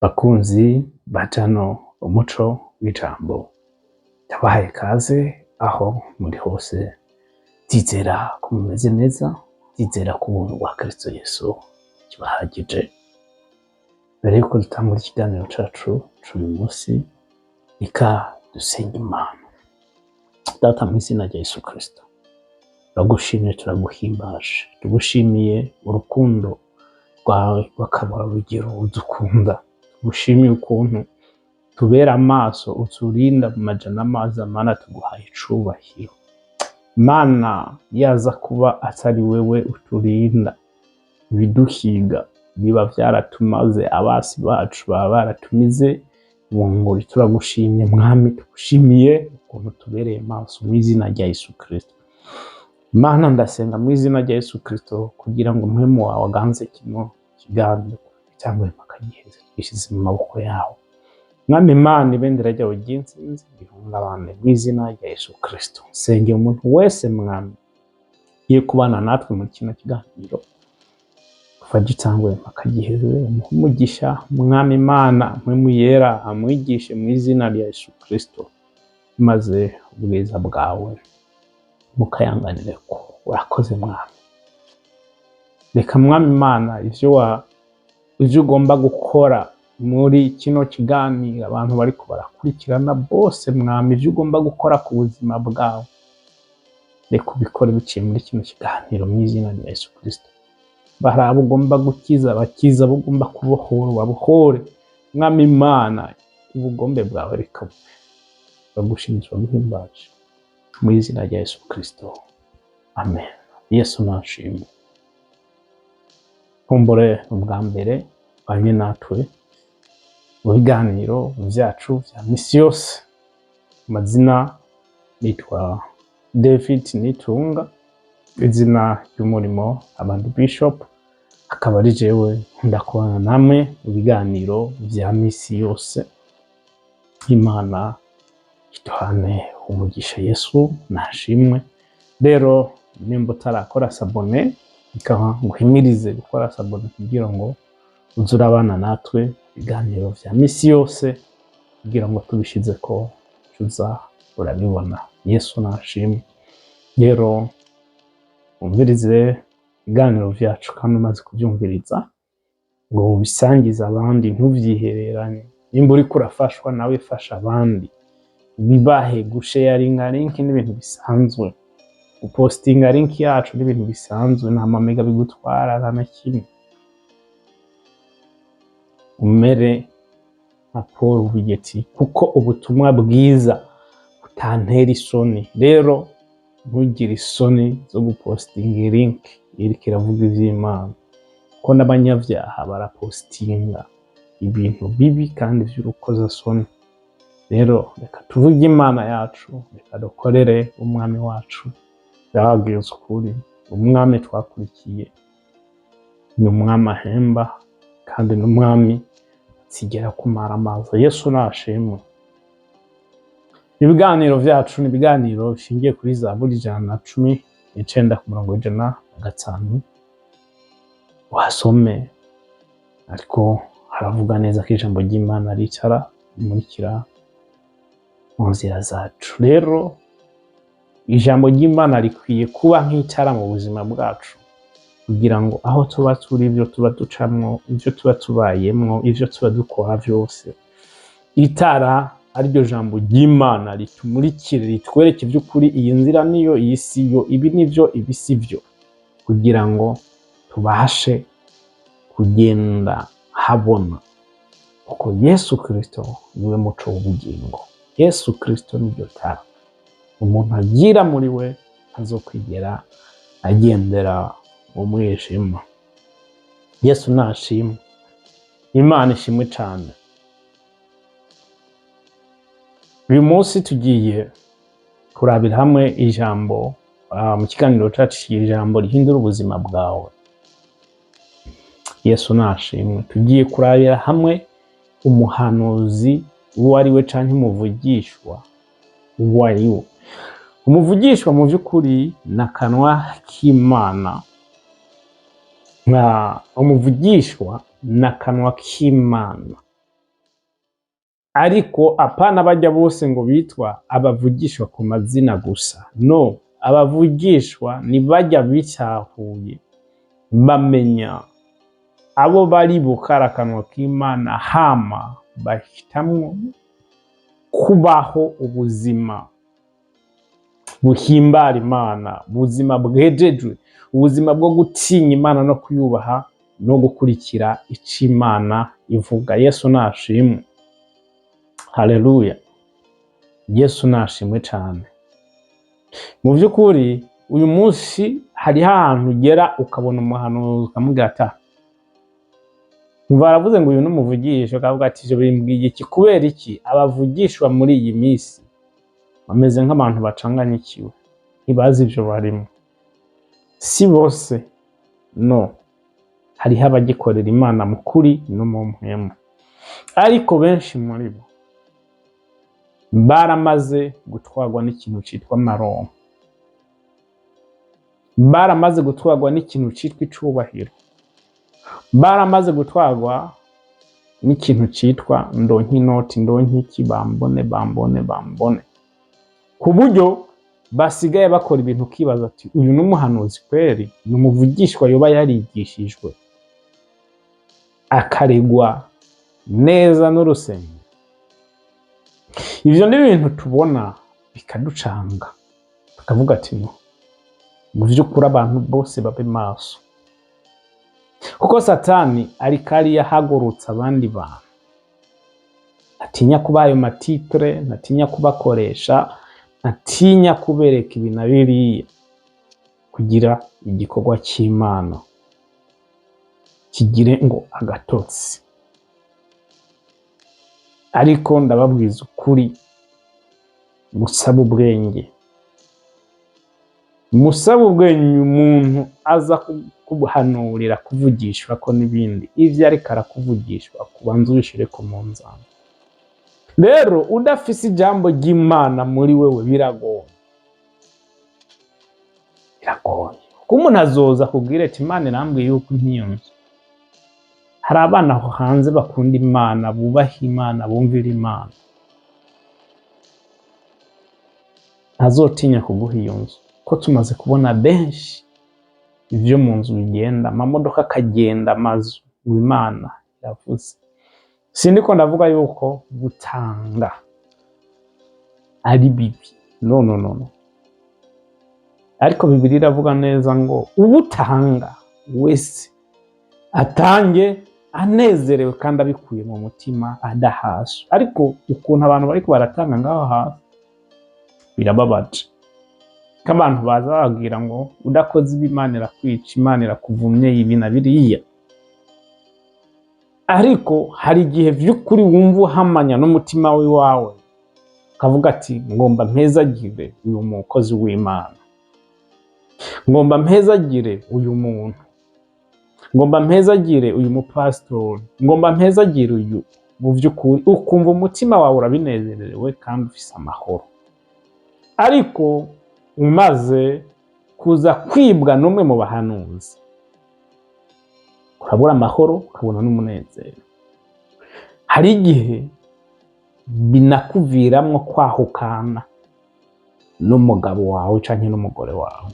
Bakunzi bajano umuco w'ijambo, ndabahaye kaze aho muri hose, ndizera ko mumeze neza, ndizera ko ubuntu bwa Kristo Yesu kibahagije. Mbere yuko dutangura ikiganiro cacu c'uyu munsi, reka dusenge Imana. Data mu izina rya Yesu Kristo, turagushimye, turaguhimbaje, tugushimiye urukundo rwawe rw'akabarugero udukunda, tugushimiye ukuntu tubera amaso, uturinda mu majana amazi, Mana tuguhaye icubahiro. Mana, yaza kuba atari wewe uturinda, ibiduhiga biba vyaratumaze, abasi bacu baba baratumize bunguri. Turagushimye Mwami, tugushimiye ukuntu tubereye maso mu izina rya Yesu Kristo. Mana, ndasenga mu izina rya Yesu Kristo kugira ngo mpwemu wawe aganze kino kiganiro cyangwa impaka giheze, twishize mu maboko yawe. Mwami Mana, ibendera ryawe ry'intsinzi rihungabane mu izina rya Yesu Kristo. Nsengera umuntu wese Mwami ye kubana natwe muri kino kiganiro kuva gitangwe impaka giheze, umuhe umugisha Mwami Mana, mpwemu yera amwigishe mu izina rya Yesu Kristo, maze ubwiza bwawe mukayanganire ko urakoze Mwami. Reka Mwami Mana, ivyo ugomba gukora muri kino kiganiro, abantu bariko barakurikirana bose Mwami, ivyo ugomba gukora ku buzima bwawe, reka ubikore biciye muri kino kiganiro mu izina rya Yesu Kristo. Bari abo ugomba gukiza, bakiza, abo ugomba kubohora babohore Mwami Mana, ubugombe bwawe reka bagushimire, baguhimbaje mu izina rya Yesu Kristo, amen. Yesu nashimwe. Kumbure ubwa mbere banye natwe mu biganiro vyacu vya misi yose. Amazina nitwa David Nitunga, izina ry'umurimo abandi Bishop, akaba ari jewe nkunda kubana namwe mu biganiro vya misi yose. Imana ituhane umugisha, Yesu nashimwe. Rero nimba utarakora sabone, ikaba nguhimirize gukora sabone kugira ngo uze urabana natwe ibiganiro vya misi yose, kugira ngo tubishize ko tuza urabibona. Yesu nashimwe. Rero umvirize ibiganiro vyacu, kandi umaze kuvyumviriza ngo ubisangize abandi, ntuvyihererane. Nimba uriko urafashwa nawe fasha abandi, bibahe gusharinga link n'ibintu bisanzwe, gupostinga link yacu n'ibintu bisanzwe, nta mamega bigutwara na kimwe. Umere nka Paul Bugeti, kuko ubutumwa bwiza butantera isoni. Rero ntugire isoni zo gupostinga link iriko iravuga ivy'Imana, ko n'abanyavyaha barapostinga ibintu bibi kandi vy'urukozasoni. Rero reka tuvuge Imana yacu, reka dukorere umwami wacu yababwiza ukuri. Umwami twakurikiye ni umwami ahemba, kandi ni umwami atsigera kumara amazi. Yesu nashimwe. Ibiganiro vyacu ni ibiganiro bishingiye kuri Zaburi 119:105. Wasome, ariko haravuga neza ko ijambo ry'Imana ricara rimurikira mu nzira zacu. Rero ijambo ry'Imana rikwiye kuba nk'itara mu buzima bwacu, kugira ngo aho tuba turi, ivyo tuba ducamwo, ivyo tuba tubayemwo, ivyo tuba dukora vyose, itara ariryo jambo ry'Imana ritumurikire, ritwereke ivy'ukuri, iyi nzira niyo, iyi siyo, ibi nivyo, ibi sivyo, kugira ngo tubashe kugenda habona. Kuko Yesu Kristo niwe muco w'ubugingo. Yesu Kristo niryo tara. Umuntu agira muri we azokwigera agendera mu mwijima. Yesu nashimwe. Imana ishimwe cane. Uyu munsi tugiye kurabira hamwe ijambo mu kiganiro cacu, ijambo rihindura ubuzima bwawe. Yesu nashimwe. Tugiye kurabira hamwe umuhanuzi uwo ari we canke umuvugishwa uwo ari we. Umuvugishwa mu vy'ukuri n'akanwa k'Imana. Umuvugishwa n'akanwa k'Imana. ariko apana bajya bose ngo bitwa abavugishwa ku mazina gusa, no, abavugishwa ni bajya bitahuye bamenya abo bari bukarakanwa k'Imana, hama bahitamwo kubaho ubuzima buhimbara Imana, ubuzima bwejejwe, ubuzima bwo gutinya Imana no kuyubaha no gukurikira ico Imana ivuga. Yesu nashimwe, haleluya, Yesu nashimwe cane. Mu vy'ukuri uyu munsi hariho ahantu ugera ukabona umuhanuzi ukamubwira ati baravuze ngo uyu n'umuvugisha, ukavuga ati ivyo bimbwiye iki? Kubera iki abavugishwa muri iyi misi bameze nk'abantu bacanganyikiwe, ntibazi ivyo barimo. Si bose, no, hariho abagikorera Imana mu kuri no mu mpwemu, ariko benshi muri bo baramaze gutwarwa n'ikintu citwa amaronko, baramaze gutwarwa n'ikintu citwa icubahiro, baramaze gutwarwa n'ikintu citwa ndonke inoti, ndonke iki, bambone bambone bambone, ku buryo basigaye bakora ibintu ukibaza ati uyu n'umuhanuzi kweri? Ni umuvugishwa yoba yarigishijwe akaregwa neza n'urusengero? Ivyo ni ibintu tubona bikaducanga, tukavuga ati no, mu vy'ukuri abantu bose babe maso, kuko Satani ariko yahagurutsa abandi bantu, atinya kubaha ayo matitre, ntatinya kubakoresha, ntatinya kubereka ibi na biriya, kugira igikorwa c'Imana kigire ngo agatotsi. Ariko ndababwiza ukuri, musaba ubwenge, musaba ubwenge umuntu aza kubuhanurira, kuvugishwa ko n'ibindi, ivyo ariko arakuvugishwa kubanza ubishire ku munzani. Rero udafise ijambo ry'Imana muri wewe biragoye, biragoye ko umuntu azoza kubwira ati Imana irambwiye yuko nk'iyo nzu. Hari abana aho hanze bakunda Imana, bubaha Imana, bumvira Imana, ntazotinya kuguha iyo nzu, ko tumaze kubona benshi ivyo mu nzu bigenda, amamodoka akagenda, amazu, Imana iravuze. Sindiko ndavuga yuko gutanga ari bibi, no no no, ariko Bibiliya iravuga neza ngo ubutanga wese atange anezerewe kandi abikuye mu mutima, adahasha. Ariko ukuntu abantu bariko baratanga ngaho hasi birababaje, ko abantu baza bababwira ngo udakoze ibi Imana irakwica, Imana irakuvumye, ibi na biriya. Ariko hari igihe vy'ukuri wumva uhamanya n'umutima wawe, ukavuga ati ngomba mpezagire uyu mukozi w'Imana, ngomba mpezagire uyu muntu, ngomba mpezagire uyu mupasitori, ngomba mpezagire uyu. Mu vy'ukuri ukumva umutima wawe urabinezerewe kandi ufise amahoro. Ariko umaze kuza kwibwa n'umwe mu bahanuzi, urabura amahoro, ukabona n'umunezero. Hari igihe binakuviramwo kwahukana n'umugabo wawe canke n'umugore wawe.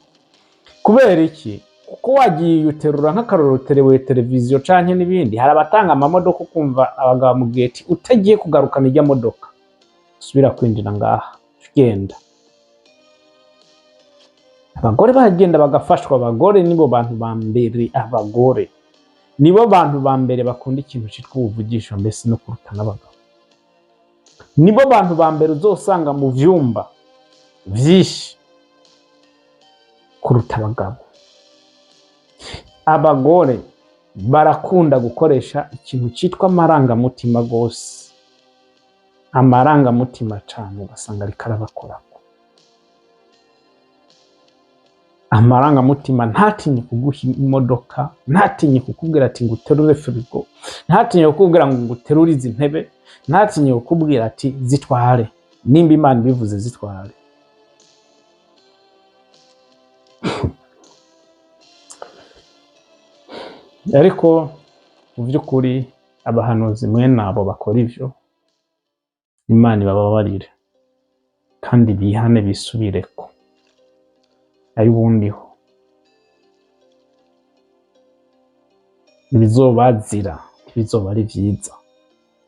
Kubera iki? Kuko wagiye uterura nk'akarorero terewe televiziyo canke n'ibindi, hari abatanga amamodoka ukumva abagabo bamubwiye ati utagiye kugarukana ijya modoka usubira kwinjira ngaha, genda. Abagore bagenda bagafashwa. Abagore nibo bantu ba mbere, abagore nibo bantu ba mbere bakunda ikintu citwa ubuvugisho, mbese no kuruta n'abagabo. Nibo bantu ba mbere uzosanga mu vyumba vyinshi kuruta abagabo. Abagore barakunda gukoresha ikintu citwa amarangamutima gose, amarangamutima cane, ugasanga ariko arabakorako. Amarangamutima ntatinye kuguha imodoka, ntatinye kukubwira ati nguterure firigo, ntatinye kukubwira ngo nguterure izi ntebe, ntatinye kukubwira ati zitware, nimba Imana bivuze zitware. Ariko mu vy'ukuri abahanuzi mwene abo bakora ivyo Imana ibababarire kandi bihane bisubireko, ari ubundiho ibizobazira ntibizoba ari vyiza.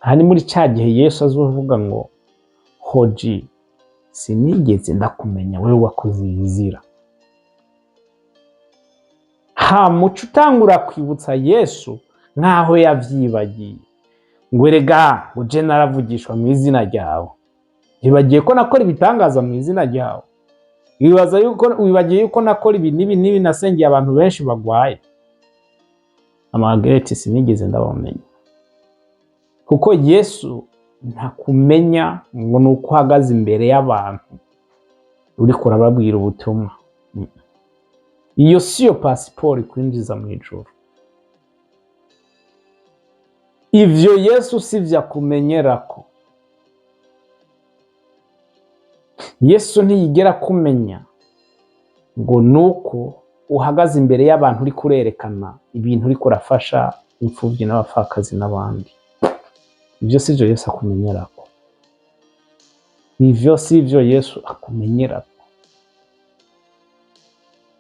Aha ni muri ca gihe Yesu azovuga ngo hoji sinigeze ndakumenya wewe wakoze ibizira. Muca utangura kwibutsa Yesu nkaho yavyibagiye ngo erega ngo je naravugishwa mu izina ryawe, wibagiye ko nakora ibitangaza mu izina ryawe, wibagiye yuko nakora ibi n'ibi nasengeye abantu benshi bagwaye. Amagereti sinigeze ndabamenya, kuko Yesu ntakumenya ngo nuko uhagaze imbere y'abantu uriko urababwira ubutumwa. Iyo siyo pasiporo ikwinjiza mu ijuru. Ivyo Yesu sivyo akumenyerako. Yesu ntiyigera kumenya ngo nuko uhagaze imbere y'abantu uri kurerekana ibintu uri kurafasha imfuvyi n'abapfakazi n'abandi. Ivyo sivyo Yesu akumenyerako. Ivyo sivyo Yesu akumenyerako.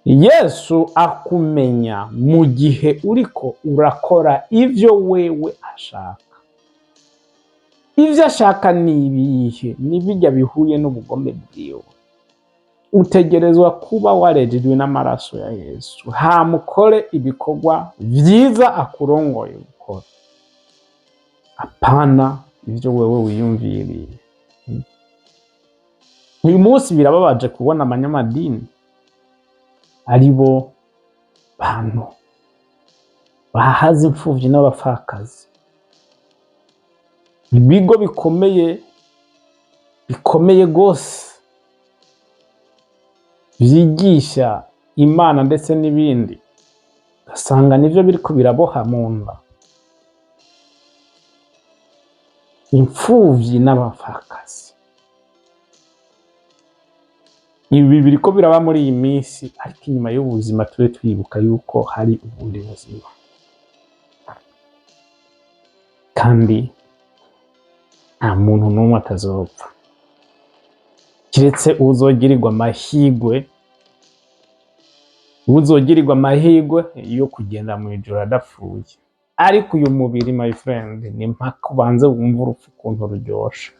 Yesu akumenya mu gihe uriko urakora ivyo wewe ashaka. Ivyo ashaka ni ibihe? Ni birya bihuye n'ubugombe bwiwe. Utegerezwa kuba warejejwe n'amaraso ya Yesu, hamukore ibikorwa vyiza akurongoye gukora, apana ivyo wewe wiyumviriye. Uyu munsi birababaje kubona abanyamadini aribo bantu bahaza imfuvyi n'abapfakazi. Ibigo bikomeye gose vyigisha Imana ndetse n'ibindi, ugasanga nivyo biriko biraboha mu nda imfuvyi n'abapfakazi. Ibi biriko biraba muri iyi minsi, ariko inyuma y'ubuzima tube twibuka yuko hari ubundi buzima, kandi nta muntu n'umwe atazopfa kiretse uzogirirwa amahirwe yo kugenda mu ijuru adapfuye. Ariko uyu mubiri my friend, ni mpaka ubanze wumva urupfu ukuntu ruryoshe.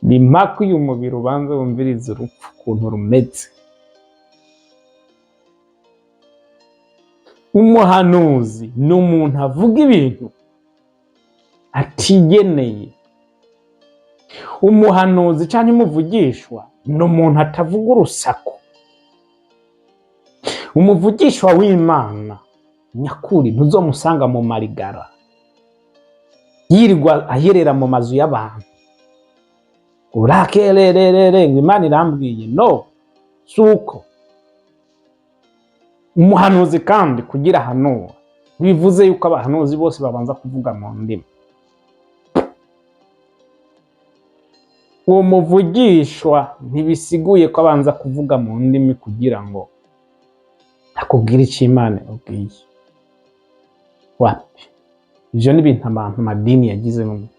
Ni mpaka uyu mubiri ubanze wumviriza urupfu ukuntu rumeze. Umuhanuzi ni umuntu avuga ibintu atigeneye. Umuhanuzi canke umuvugishwa ni umuntu atavuga urusaku. Umuvugishwa w'Imana nyakuri ntuzomusanga mu marigara yirirwa ayerera mu mazu y'abantu urakererere ngo Imana irambwiye. No, suko. Umuhanuzi kandi kugira hanura bivuze yuko abahanuzi bose babanza kuvuga mu ndimi. Uwo muvugishwa ntibisiguye ko abanza kuvuga mu ndimi kugira ngo akubwire icyo Imana yabwiye. Wapi? Ivyo ni ibintu abantu madini yagize mu muco.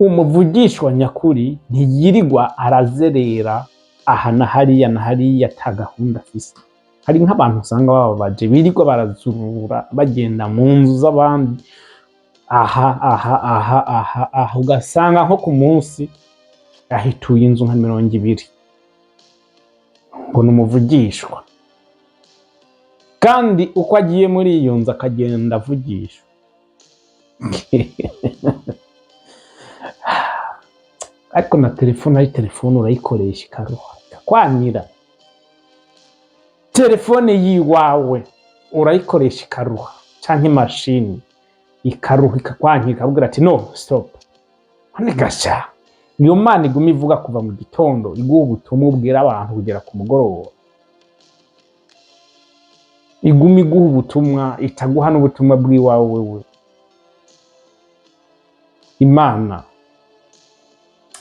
Umuvugishwa nyakuri ntiyirirwa arazerera aha na hariya ata gahunda afise. Hari nk'abantu usanga bababaje birirwa barazurura bagenda mu nzu z'abandi, aha ugasanga nko ku munsi ahituye inzu nka 20, ngo ni umuvugishwa. Kandi uko agiye muri iyo nzu akagenda avugisha. Ariko na telefone urayikoresha ikaruha ikakwanira. Telefone yiwawe urayikoresha ikaruha, canke imashini ikaruha ikakwankira ikavugira ati no stop. None gasha iyo Mana iguma ivuga kuva mu gitondo iguha ubutumwa ubwira abantu kugera ku mugoroba. Iguma iguha ubutumwa, itaguha n'ubutumwa bw'iwawe wewe. Imana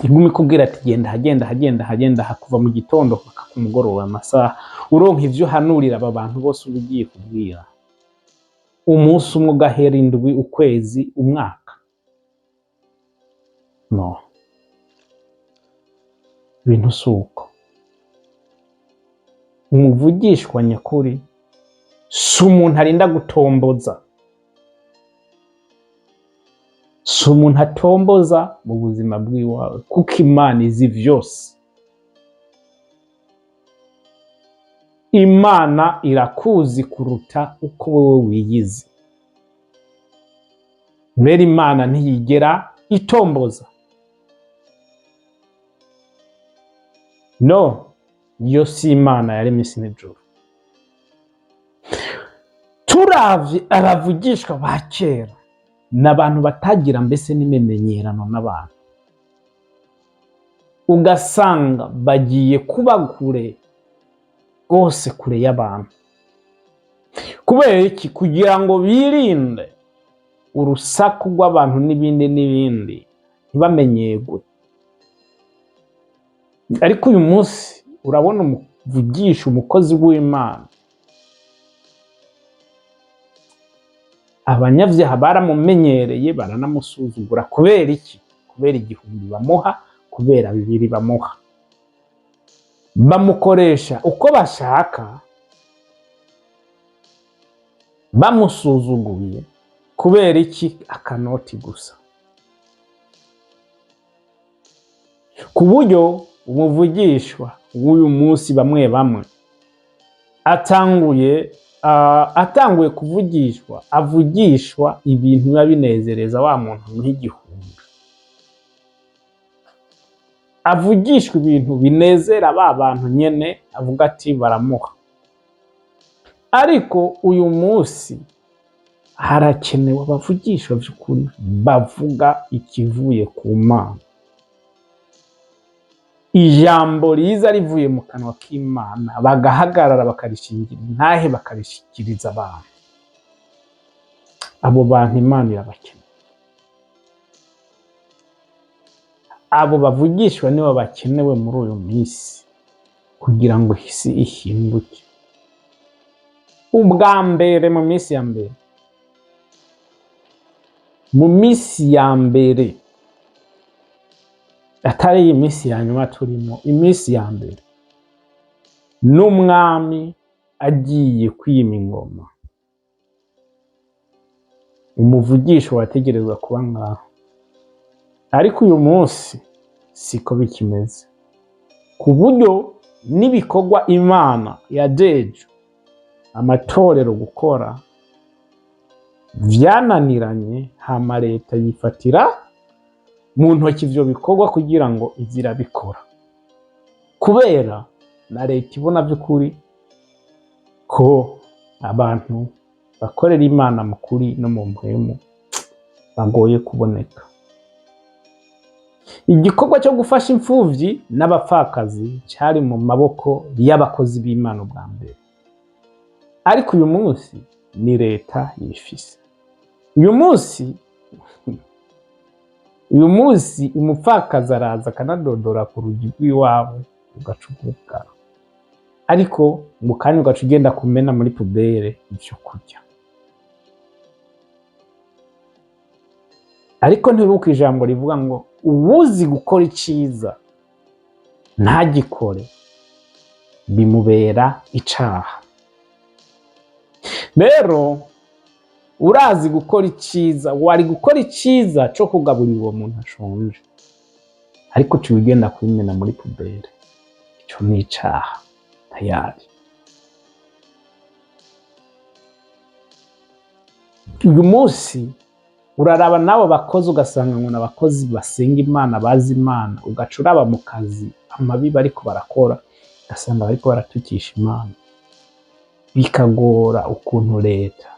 iguma ikubwira ati genda kuva mu gitondo paka ku mugoroba amasaha uronka ivyo hanurira aba bantu bose ugiye kubwira. umunsi umwe ugahera indwi, ukwezi, umwaka. No, ibintu si uko. Umuvugishwa nyakuri si umuntu arinda gutomboza, si umuntu atomboza mu buzima bw'iwawe, kuko Imana izi vyose. Imana irakuzi kuruta uko wewe wiyizi. Mbere Imana ntiyigera itomboza. No, yo si Imana yaremye isi n'ijuru. Turavye abavugishwa ba kera, n'abantu batagira mbese n'imemenyerano n'abantu, ugasanga bagiye kuba kure rwose, kure y'abantu. Kubera iki? Kugira ngo birinde urusaku rw'abantu n'ibindi n'ibindi, ntibamenyerwe. Ariko uyu munsi urabona umuvugisha, umukozi w'Imana, abanyavyaha baramumenyereye, baranamusuzugura. Kubera iki? Kubera igihumbi bamuha, kubera bibiri bamuha. Bamukoresha uko bashaka, bamusuzuguye. Kubera iki? Akanoti gusa. Ku buryo umuvugishwa w'uyu munsi bamwe bamwe atanguye kuvugishwa, avugishwa ibintu biba binezereza wa muntu nk'igihumbi. Avugishwa ibintu binezera ba bantu nyene avuga ati baramuha. Ariko uyu munsi harakenewe abavugishwa by'ukuri, bavuga ikivuye ku Mana. Ijambo riza rivuye mu kanwa k'Imana, bagahagarara bakarishingira intahe, bakarishikiriza abantu. Abo bantu Imana irabakeneye. Abo bavugishwa nibo bakenewe muri uyu minsi kugira ngo isi ihinduke. Ubwa mbere, mu minsi ya mbere, mu minsi ya mbere, atari iyi minsi ya nyuma turimo, iminsi ya mbere, n'umwami agiye kwima ingoma, umuvugisho wategerezwa kuba ngaho. Ariko uyu munsi siko bikimeze, ku buryo n'ibikorwa Imana yajeje amatorero gukora vyananiranye, hama leta yifatira mu ntoki ivyo bikorwa kugira ngo izirabikora. Kubera na leta ibona by'ukuri ko abantu bakorera Imana mu kuri no mu mpwemu bagoye kuboneka. Igikorwa cyo gufasha imfuvyi n'abapfakazi cyari mu maboko y'abakozi b'Imana bwa mbere. Ariko uyu munsi ni leta yifise. Uyu munsi umupfakazi araza akanadodora ku rugi rw'iwawe ugacugubwa, ariko mu kanya ugaca ugenda kumena muri pubere ivyo kurya. Ariko ntibuka ijambo rivuga ngo uwuzi gukora iciza ntagikore bimubera icaha. Rero urazi gukora iciza, wari gukora iciza cyo kugaburira uwo muntu ashonje, ariko uciye ugenda kubimena muri pubere, ico ni icaha tayari. Uyu munsi uraraba nabo bakozi ugasanga ngo n'abakozi basenga Imana, bazi Imana, ugaca uraba mu kazi amabi bariko barakora, ugasanga bariko baratukisha Imana. Bikagora ukuntu leta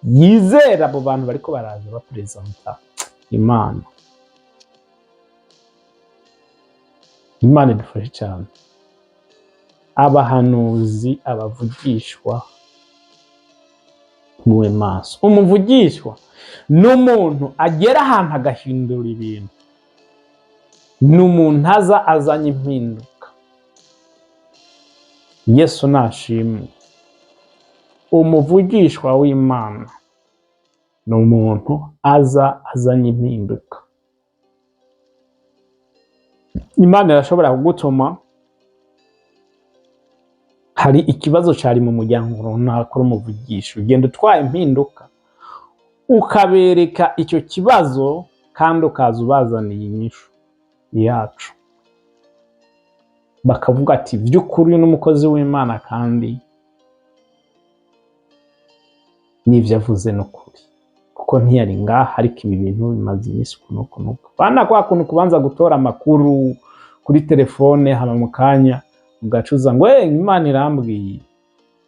yizera abo bantu bariko baraza bapresenta Imana. Imana idufashe cyane. Abahanuzi, abavugishwa, mube maso. Umuvugishwa n'umuntu agera ahantu agahindura ibintu, n'umuntu aza azanye impinduka. Yesu nashimwe. Umuvugishwa w'Imana ni umuntu azanye impinduka. Imana irashobora kugutuma hari ikibazo cyari mu muryango runaka umuvugisha, ugenda utwaye impinduka ukabereka icyo kibazo kandi ukaza ubazaniye inyishu yacu, bakavuga ati by'ukuri n'umukozi w'Imana kandi n'ibyo avuze n'ukuri, kuko ntiyari ngaha ariko ibi bintu bimaze iminsi kunuko. Bana kwa kuntu kubanza gutora amakuru kuri telefone hama mu kanya ugacuza ngo Imana irambwiye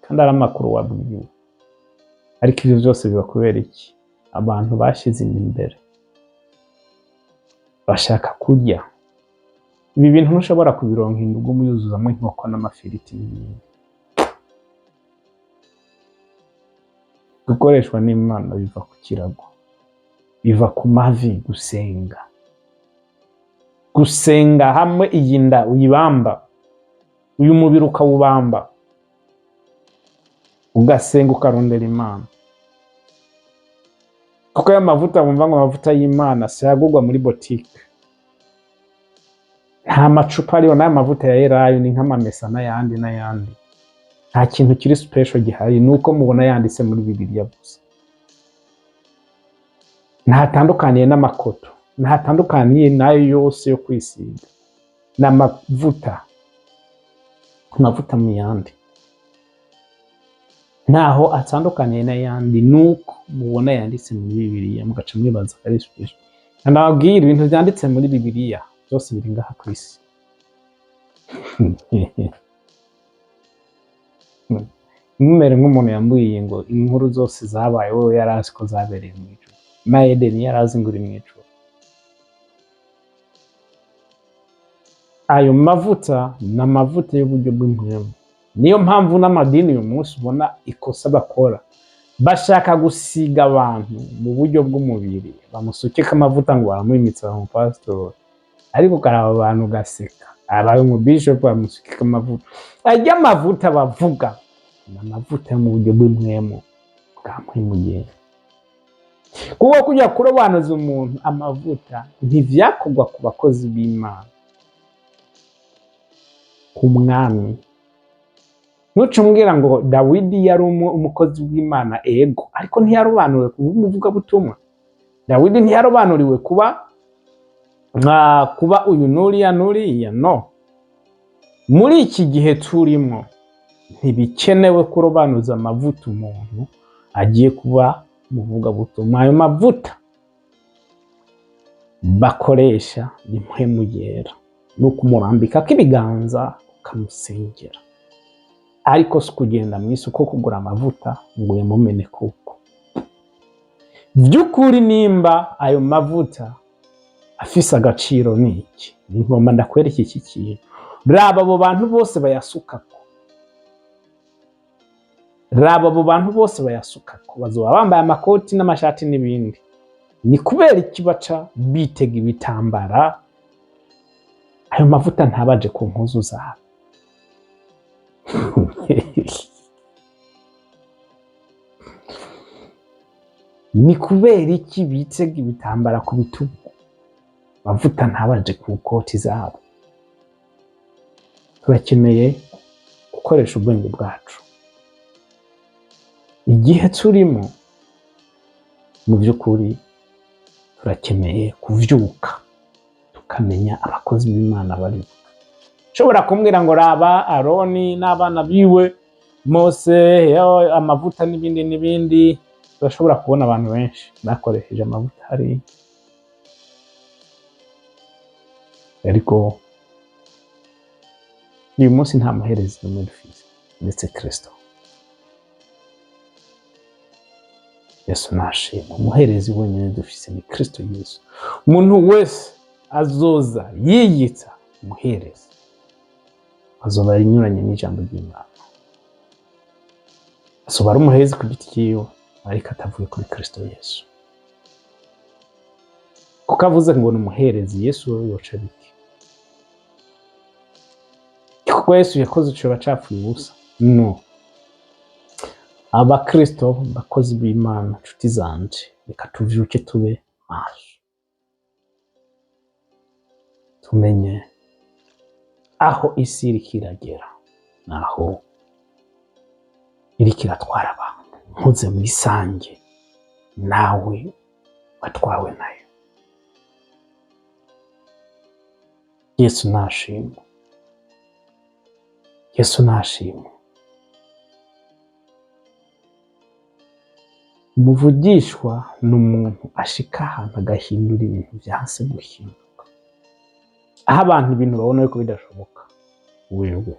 kandi ari amakuru wabwiwe. Ariko ibyo byose biba kubera iki? Abantu bashize imbere, bashaka kurya ibi bintu. Ntushobora kubironka indugu muyuzuzamo inkoko n'amafiriti n'ibindi. Gukoreshwa n'Imana biva ku kirago, biva ku mavi, gusenga hamwe. Iyi nda uyibamba, uyu mubiri ukawubamba, ugasenga ukarondera Imana. Kuko ayo mavuta wumva ngo amavuta y'Imana sayagurwa muri botike, nta macupa ariho. n'ayo mavuta ya Elayo ni nk'amamesa n'ayandi. Nta kintu kiri special gihari, nuko mubona yanditse muri Bibiliya gusa. Ntatandukaniye n'amakoto, ntatandukaniye nayo yose yo kwisiga. N'amavuta mu yandi, ntaho atandukaniye n'ayandi, nuko mubona yanditse muri Bibiliya mugaca mwibaza ko ari special. Nababwira ibintu byanditse muri Bibiliya byose biri ngaha ku isi. Numere nk'umuntu yambwiye ngo inkuru zose zabaye wowe yarazi ko zabereye mu ijuru, na Edeni yarazi ngo uri mu ijuru. Ayo mavuta ni amavuta y'uburyo bw'impwemu. Niyo mpamvu n'amadini uyu munsi ubona ikosa bakora, bashaka gusiga abantu mu buryo bw'umubiri, bamusukika amavuta ngo bamuyimitse mu pastor, ariko karaba abantu gaseka. Abaye mu bishop bamusukika amavuta. Ajya amavuta bavuga n'amavuta yo mu buryo bw'impwemu bwa mpwemu. Kuko kujya kurobanuza umuntu amavuta ntivyakogwa ku bakozi b'Imana, ku mwami. Nucumbwira ngo Dawidi yari umukozi w'Imana, ego, ariko ntiyarobanuriwe kuba umuvugabutumwa. Dawidi ntiyarobanuriwe kuba uyu nuriya, no. Muri iki gihe turimo ntibikenewe kurobanuza amavuta umuntu agiye kuba umuvugabutumwa. Ayo mavuta bakoresha ni mpwemu yera, no kumurambika k'ibiganza ukamusengera. Ariko si kugenda mu isoko kugura amavuta ngo uyamumene kuko. By'ukuri nimba ayo mavuta afise agaciro n'iki, ngomba ndakwereka iki kintu. Raba abo bantu bose bayasukako, bazoba bambaye amakoti n'amashati n'ibindi. Ni kubera iki baca bitega ibitambara? Ayo mavuta ntabaje ku mpuzu zabo. Ni kubera iki bitega ibitambara ku bitugu? Amavuta ntabaje ku koti zabo. Turakeneye gukoresha ubwenge bwacu. Igihe turimo mu by'ukuri turakeneye kuvyuka tukamenya abakozi b'Imana bari. Ushobora kumbwira ngo raba Aroni n'abana biwe, Mose, amavuta n'ibindi. Turashobora kubona abantu benshi bakoresheje amavuta hari, ariko uyu munsi nta muherezi n'umwe dufise ndetse Kristo. Yesu nashimwe. Umuherezi wenyine dufise ni Kristo Yesu. Umuntu wese azoza yiyita umuherezi azoba arinyuranye n'ijambo ry'Imana, azoba ari umuherezi ku giti cyiwe, ariko atavuye kuri Kristo Yesu. Kuko avuze ngo ni umuherezi, Yesu we yoca biki? Kuko Yesu yakoze ico bacapfuye ubusa? No. Abakristo bakozi b'Imana, nshuti zanje, reka tuvyuke tube maso, tumenye aho isi iriko iragera, naho iriko iratwara abantu. Ntuze mwisange nawe watwawe nayo. Yesu nashimwe, Yesu nashimwe. Umuvugishwa ni umuntu ashika ahantu agahindura ibintu vyanse guhinduka, aho abantu ibintu babona yuko bidashoboka, wewe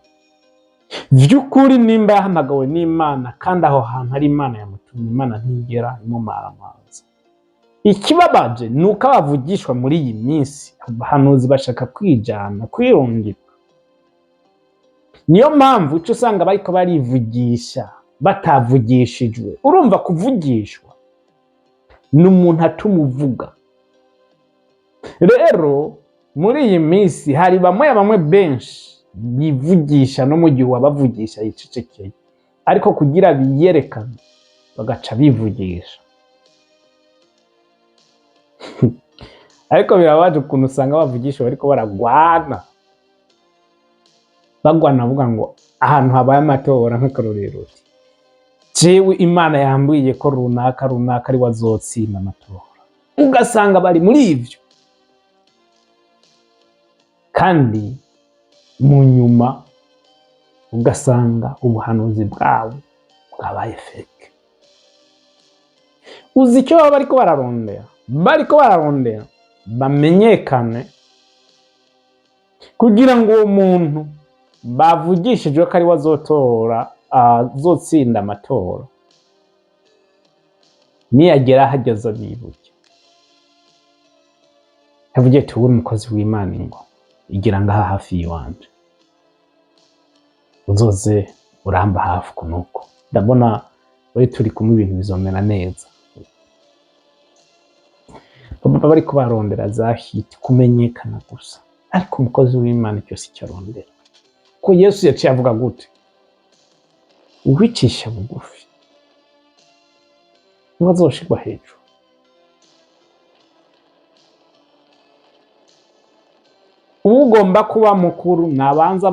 vy'ukuri nimba yahamagawe n'Imana kandi aho hantu ari Imana yamutumye, Imana ntigera imumara amazi. Ikibabaje ni uko abavugishwa muri iyi minsi, abahanuzi bashaka kwijana, kwirungika. Niyo mpamvu uca usanga bariko barivugisha batavugishijwe. Urumva kuvugishwa ni umuntu atuma uvuga. Rero muri iyi minsi hari bamwe benshi bivugisha no mu gihe wabavugisha yicecekeye, ariko kugira biyerekane bagaca bivugisha. Ariko birabaje ukuntu usanga bavugisha bariko baragwana, bagwana bavuga ngo ahantu habaye amatora nk'akarorero, jewe Imana yambwiye ko runaka ari wazotsinda amatora, ugasanga bari muri ivyo, kandi mu nyuma ugasanga ubuhanuzi bwabo bwabaye fake. Uzi icyo baba bariko bararondera? Bariko bararondera bamenyekane, kugira ngo uwo muntu bavugishijwe ko ari wazotora azotsinda amatora, niyagera hageze bibuke, yavugiye ati uri umukozi w'Imana, ngo igira ngaha hafi yiwanje, uzoze uramba hafi kunuko, ndabona bari turi kumwe ibintu bizomera neza. Baba bariko barondera za hit, kumenyekana gusa, ariko umukozi w'Imana cyose icyo arondera, ko Yesu yaciye avuga gute? Uwicisha bugufi niwe azoshirwa hejuru. Ugomba kuba mukuru nabanza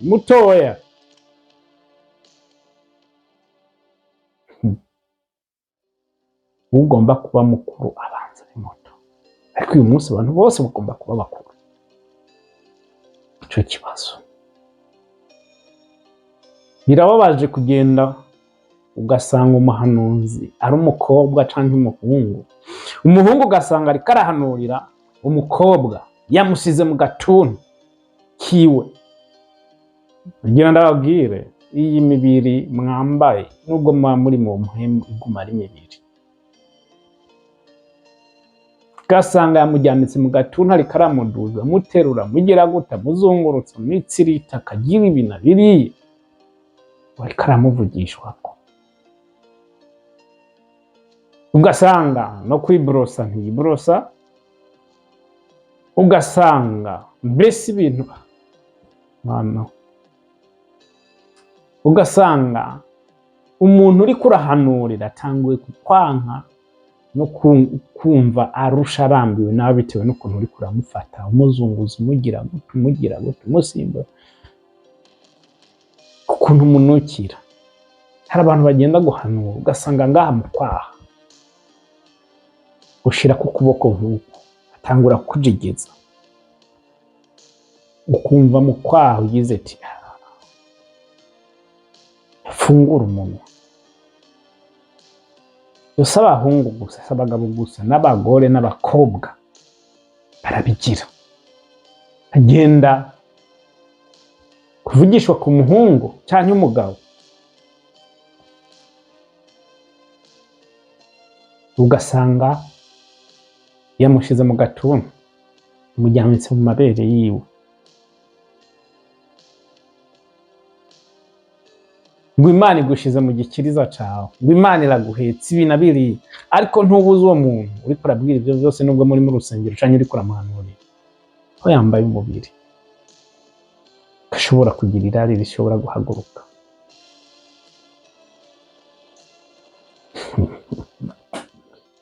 mutoya. Ugomba kuba mukuru abanza ari muto, ariko uyu munsi abantu bose bagomba kuba bakuru. Ico kibazo birababaje kugenda ugasanga umuhanuzi ari umukobwa canke umuhungu, umuhungu ugasanga ariko arahanurira umukobwa yamusize mu gatuntu kiwe. Ngira ndababwire, iyi mibiri mwambaye nubwo muba muri mu mpemu iguma ari mibiri, ugasanga yamujyanitse mu gatuntu ariko aramuduza, muterura, mugira guta, muzungurutsa, mwitsirita, akagira ibina biriye, ariko aramuvugishwako. Ugasanga no kwibrosa ntiyibrosa, ugasanga mbese ibintu mwana, ugasanga umuntu uri kurahanurira atanguye kukwanka no kumva arusha arambiwe nawe, bitewe n'ukuntu uri kuramufata, umuzunguza, umugira gute, umusimba, ukuntu umunukira. Hari abantu bagenda guhanura ugasanga ngaha mu kwaha ushira ku kuboko nk'uko, atangura kujegeza, ukumva mu kwaha ugize ati fungura umunwa. Yose abahungu gusa, abagabo gusa, n'abagore n'abakobwa barabigira. Agenda kuvugishwa ku muhungu cyangwa umugabo, ugasanga yamushize mu gatuntu, mujyamitse mu mabere yiwe, ngo Imana igushize mu gikiriza cawe, ngo Imana iraguhetse ibi na biriya, ariko ntubuze uwo muntu uriko urabwira ivyo vyose, nubwo muri mu rusengero canke uriko uramuhanurira, ko yambaye umubiri ashobora kugira irari rishobora guhaguruka.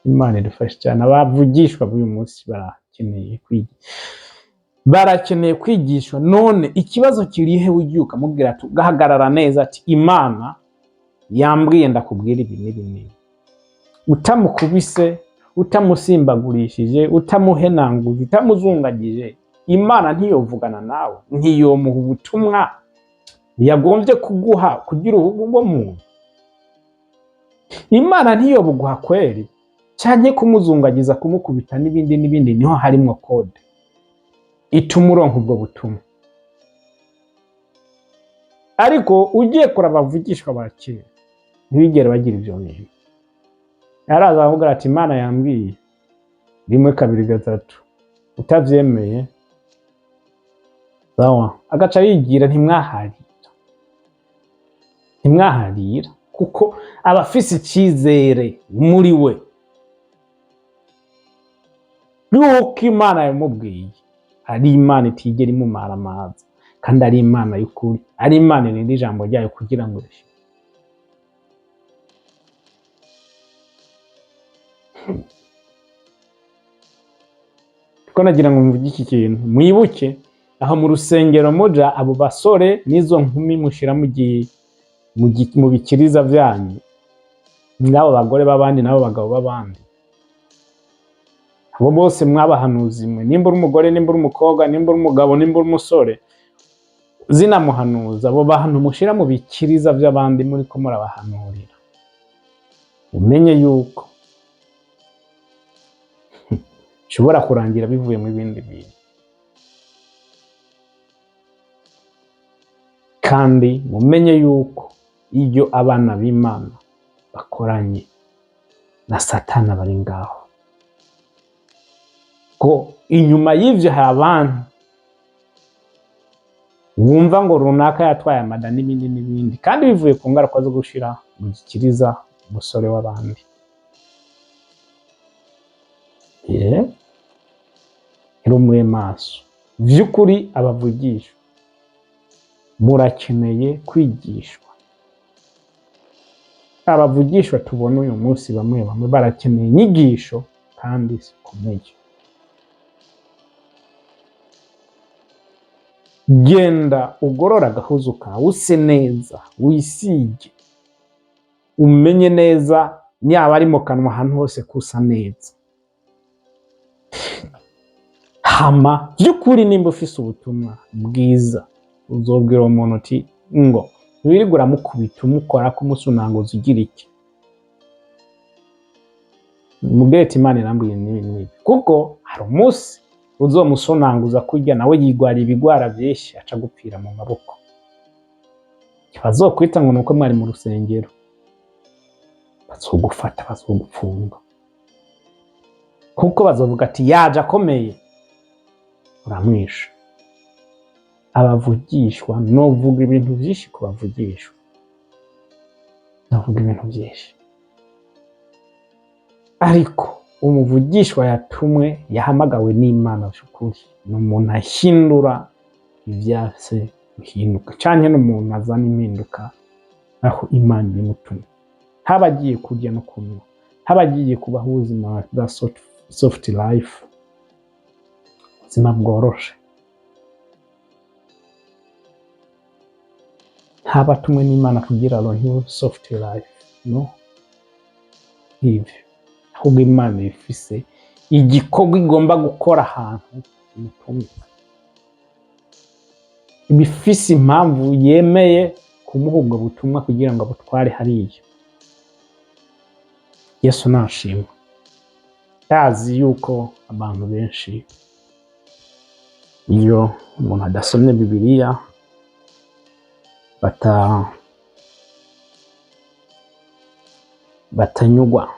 Imana idufashe cyane. Abavugishwa b'uyu munsi barakeneye kwigishwa. None ikibazo kirihe? Ugiye ukamubwira ati ugahagarara neza ati Imana yambwiye ndakubwira ibi n'ibi n'ibi, utamukubise, utamusimbagurishije, utamuhenanguje, utamuzungagije, Imana ntiyovugana nawe, ntiyomuha ubutumwa yagombye kuguha kugira ubwo muntu. Imana ntiyobuguha kweri, cyane kumuzungagiza, kumukubita n'ibindi n'ibindi, niho harimo kode ituma uronka ubwo butumwa. Ariko ugiye kuraba abavugishwa ba kera ntibigere bagira ibyo bintu. Yaraza avuga ati Imana yambwiye 1 2 3, utavyemeye sawa, agaca yigira. Ntimwaharira kuko abafise icyizere muri we yuko Imana yamubwiye ari Imana itigera imumara amazi, kandi ari Imana y'ukuri, ari Imana irinda ijambo ryayo kugira ngo rishike. Ko nagira ngo mvuge iki kintu, mwibuke aho mu rusengero muja, abo basore n'izo nkumi mushira mu bikiriza byanyu, n'abo bagore b'abandi n'abo bagabo b'abandi, abo bose mwabahanuzi mwe, nimba uri umugore, nimba uri umukobwa, nimba uri umugabo, nimba uri umusore, zinamuhanuza, abo bantu mushira mu bikiriza by'abandi muri ko murabahanurira, umenye yuko shobora kurangira bivuye mu bindi bintu. Kandi mumenye yuko iyo abana b'Imana bakoranye na Satana bari ngaho, ko inyuma y'ivyo hari abantu wumva ngo runaka yatwaye amada n'ibindi n'ibindi, kandi bivuye ku ngaruka zo gushira mu gikiriza umusore w'abandi. Mube maso vy'ukuri. Abavugisha murakeneye kwigishwa. Abavugishwa tubona uyu munsi bamwe barakeneye inyigisho kandi zikomeye. Genda ugorora agahuzu kawe, use neza, wisige, umenye neza niba ari mu kanwa ahantu hose kusa neza. Hama by'ukuri nimba ufise ubutumwa bwiza, uzobwira umuntu uti ngo wirigura mukubita umukora ko umusunanguza ugira iki, mubwete Imana irambwiye n'ibi, kuko hari umunsi uzomusunanguza kurya nawe yigwara ibigwara byinshi aca gupfira mu maboko. Bazokwita ngo nuko mwari mu rusengero, bazogufata, bazogupfunga, kuko bazovuga ati yaje akomeye, uramwisha. Abavugishwa novuga ibintu byinshi ku bavugishwa, novuga ibintu byinshi, ariko umuvugishwa yatumwe, yahamagawe n'Imana by'ukuri, n'umuntu ahindura ivyase guhinduka, canke n'umuntu azana impinduka aho Imana ibimutumye. Habagiye kurya no kunywa, habagiye kubaho ubuzima bwa soft life, ubuzima bworoshe. Habatumwe n'Imana kugira ngo soft life, no ivyo, ahubwo Imana ifise igikorwa igomba gukora ahantu umutumye, ibifise impamvu yemeye kumuha ubwo butumwa kugira ngo abutware hariya. Yesu nashimwe. Yazi yuko abantu benshi iyo umuntu adasomye Bibiliya batanyugwa.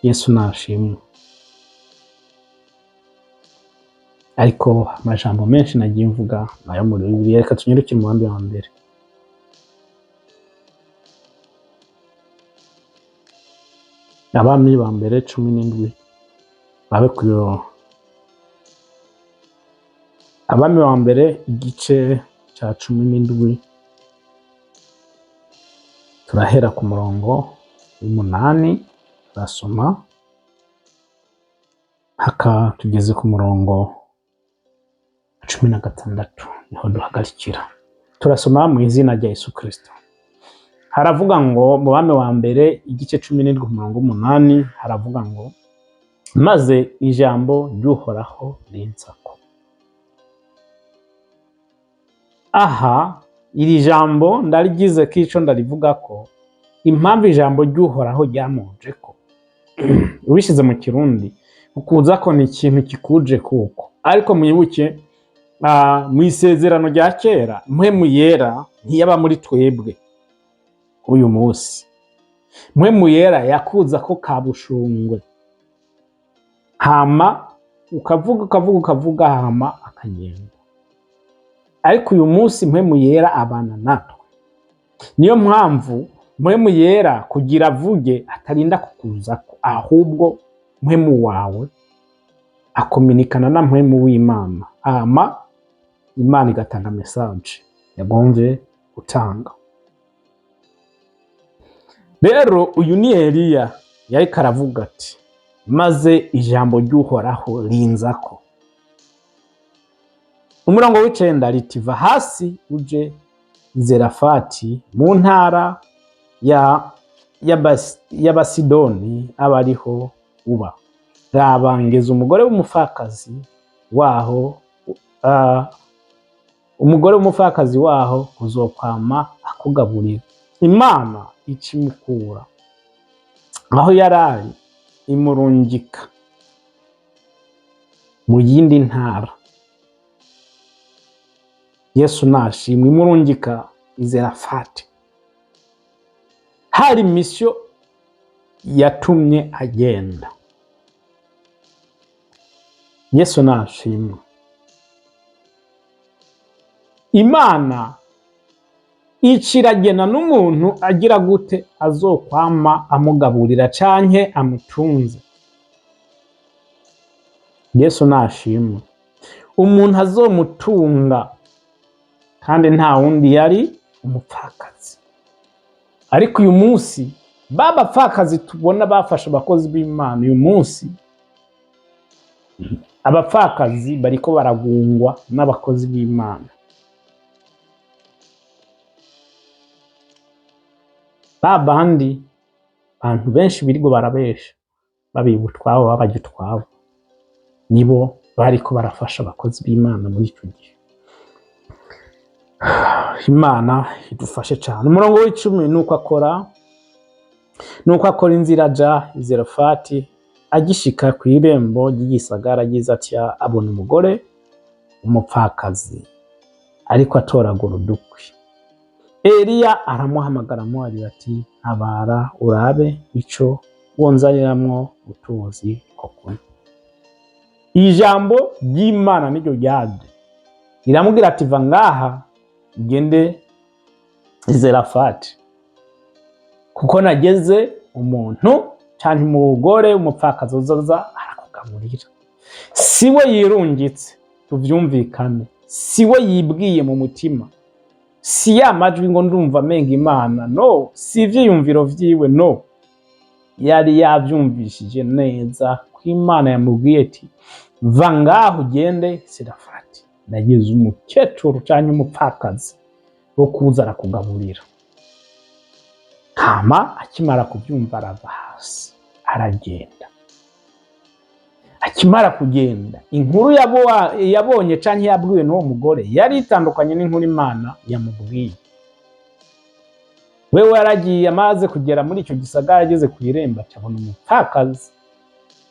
Yesu nashimwe. Ariko amajambo menshi nagiye mvuga nayo muri Bibiliya. Reka tunyarukire mu wa mbere. Abami ba mbere 17 babe kuyo. Abami ba mbere igice cya 17 turahera ku murongo y'umunani turasoma haka tugeze ku murongo 16 niho duhagarikira. Turasoma mu izina rya Yesu Kristo. Haravuga ngo mu bami wa mbere igice 17 ku murongo 8 haravuga ngo maze ijambo ry'Uhoraho rinsako. Aha iri jambo ndarigize kico ndarivuga ko impamvu ijambo ry'Uhoraho ryamuje ko ubishize mu kirundi ukuza ko ni ikintu kikuje kuko, ariko mwibuke mu isezerano rya kera mpwemu yera ntiyaba muri twebwe uyu munsi. Mpwemu yera yakuza ko kabushungwe, hama ukavuga hama akagenda. Ariko uyu munsi mpwemu yera abana natwe. Niyo mpamvu mpwemu yera kugira avuge atarinda kukuzako, ahubwo mpwemu wawe akominikana na mpwemu w'Imana, hama Imana igatanga message yagomvye gutanga. Rero uyu ni Eliya yariko aravuga ati maze ijambo ry'Uhoraho rinzako. Umurongo w'icenda ritiva hasi uje Zerafati mu ntara y'Abasidoni abariho uba. Raba ngeze umugore w'umupfakazi waho, umugore w'umupfakazi waho uzokwama akugaburira. Imana icimukura aho yarari imurungika mu yindi ntara. Yesu nashimwe, imurungika Zerafati. Hari misio yatumye agenda. Yesu nashimwe. Imana iciragena n'umuntu agira gute azokwama amugaburira canke amutunze. Yesu nashimwe. Umuntu azomutunga kandi nta wundi yari umupfakazi. Ariko uyu munsi babapfakazi tubona bafasha abakozi b'Imana, uyu munsi abapfakazi bariko baragungwa n'abakozi b'Imana. Babandi abantu benshi birigo barabesha babiba utwabo babarya utwabo, nibo bariko barafasha abakozi b'Imana muri ico gihe. Imana idufashe cyane. Umurongo w'icumi nuko akora inzira aja Zerafati, agishika ku irembo ry'igisagara agize atya abona umugore umupfakazi ariko atoragura udukwi. Eliya aramuhamagara amubarira ati ntabara urabe ico wonzaniramwo utuzi ko kunywa. Ijambo ry'Imana niryo ryaje riramubwira ati va ngaha ugende Zerafati, kuko nageze umuntu canke umugore umupfakazi uzoza arakugaburira. Siwe yirungitse, tuvyumvikane, siwe yibwiye mu mutima, si ya majwi ngo ndumva menga Imana, no, si ivyiyumviro vyiwe, no. Yari yavyumvishije neza ko Imana yamubwiye ati va ngaho ugende Zerafati, nageze umukecuru canke umupfakazi wo kuza arakugaburira. Hama akimara kuvyumva arava hasi aragenda. Akimara kugenda, inkuru yabonye canke yabwiwe n'uwo mugore yari itandukanye n'inkuru Imana yamubwiye. Wewe yaragiye amaze kugera muri ico gisagara, ageze ku irembo acabona umupfakazi,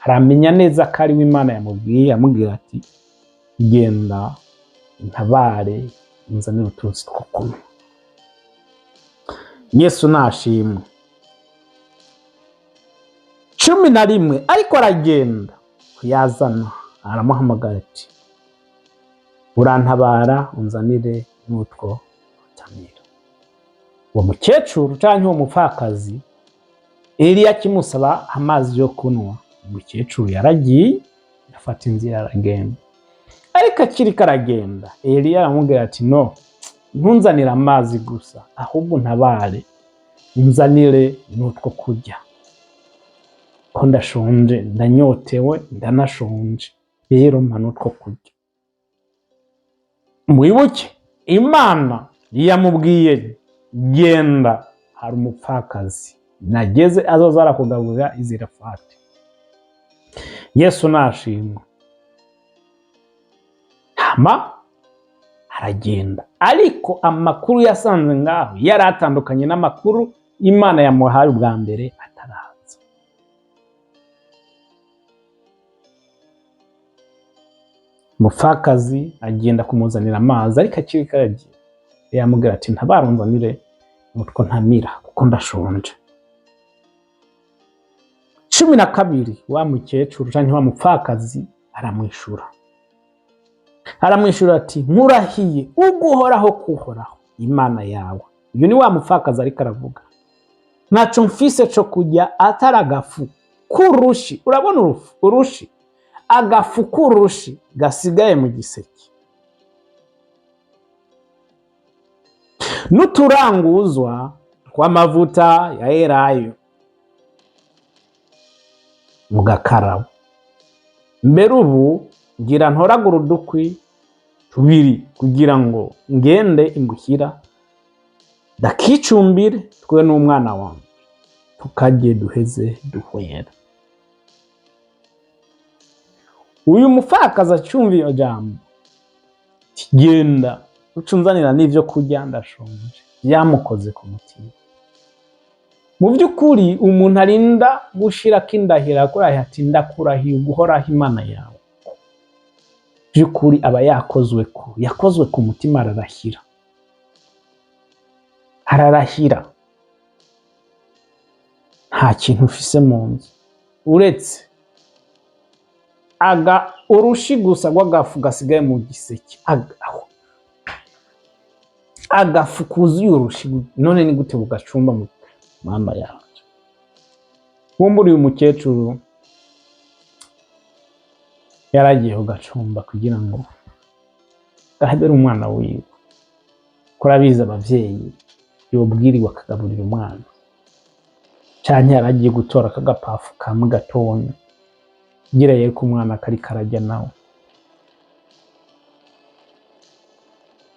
aramenya neza ko ari we Imana yamubwiye, amubwira ati genda intabare unzanire utuzi two kunywa. Yesu nashimwe. 11 ariko aragenda kuyazana, aramuhamagara ati urantabara unzanire n'utwo utamira. Uwo mukecuru canke uwo mupfakazi Eliya akimusaba amazi yo kunywa, umukecuru yaragiye afata inzira aragenda. Ariko akiriko aragenda Eliya aramubwira ati no, ntunzanire amazi gusa, ahubwo ntabare unzanire n'utwo kurya, ko ndashonje, ndanyotewe, ndanashonje, rero mpa n'utwo kurya. Mwibuke Imana yamubwiye genda, hari umupfakazi nageze azoza arakugaburira izirafati. Yesu nashimwe. Hama aragenda, ariko amakuru yasanze ngaho yari atandukanye n'amakuru Imana yamuhaye ubwa mbere ataraza. Umupfakazi agenda kumuzanira amazi, ariko akiri karagiye yamubwira ati ntabarunzanire utwo ntamira kuko ndashonje. 12 wa mukecuru canke wa mupfakazi aramwishura ati nkurahiye uguhoraho kuhoraho Imana yawe. Uyu ni wa mupfakazi ariko aravuga, ntaco mfise co kurya atari agafu k'urushi. Urabona urushi, agafu k'urushi gasigaye mu giseke, n'uturanguzwa tw'amavuta ya elayo mu gakarabo. Mbere ubu ngira ntoragura udukwi 2 kugira ngo ngende imuhira ndakicumbire twe n'umwana wanjye tukarye duheze duhwera. Uyu mupfakazi acumva iyo jambo, genda ucunzanira n'ivyo kurya, ndashonje, yamukoze ku mutima. Mu by'ukuri umuntu arinda gushirako indahiro akurahiye ati ndakurahiye uguhoraho Imana yawe, by'ukuri aba yakozwe ku mutima, ararahira nta kintu ufise mu nzu uretse urushi gusa rw'agafu gasigaye mu giseke, agafu kuzuye urushi. None ni gute bugacumba mu mama yawe? Wumbura uyu mukecuru yaragiye ugacumba kugira ngo gahebere umwana wiwe. Kurabizi abavyeyi yobwiriwe akagaburira umwana, canke yaragiye gutora akagapafu kamwe gatonya kugira yereko umwana kari karajya nawe.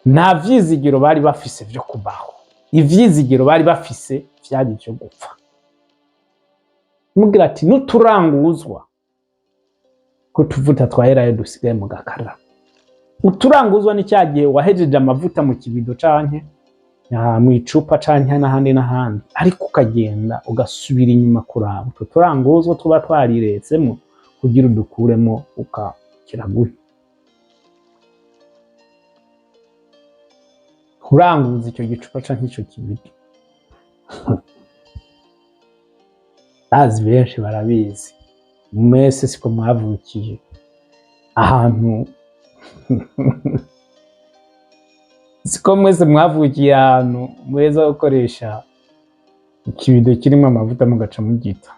Nta vyizigiro bari bafise vyo kubaho, ivyizigiro bari bafise vyari vyo gupfa. Mubwira ati n'uturanguzwa ko tuvuta twa elayo dusigaye mu gakarabo. Uturanguzwa ni cyagiye wahejeje amavuta mu kibido canke mu icupa canke n'ahandi, ariko ukagenda ugasubira inyuma kuraba utwo turanguzwa tuba twariretsemo kugira udukuremo ukakiraguhe. Kuranguza icyo gicupa canke ico kibido azi benshi barabizi, mwese siko mwavukiye ahantu siko mwese mwavukiye ahantu mweza gukoresha ikibido kirimo amavuta mugaca mugita.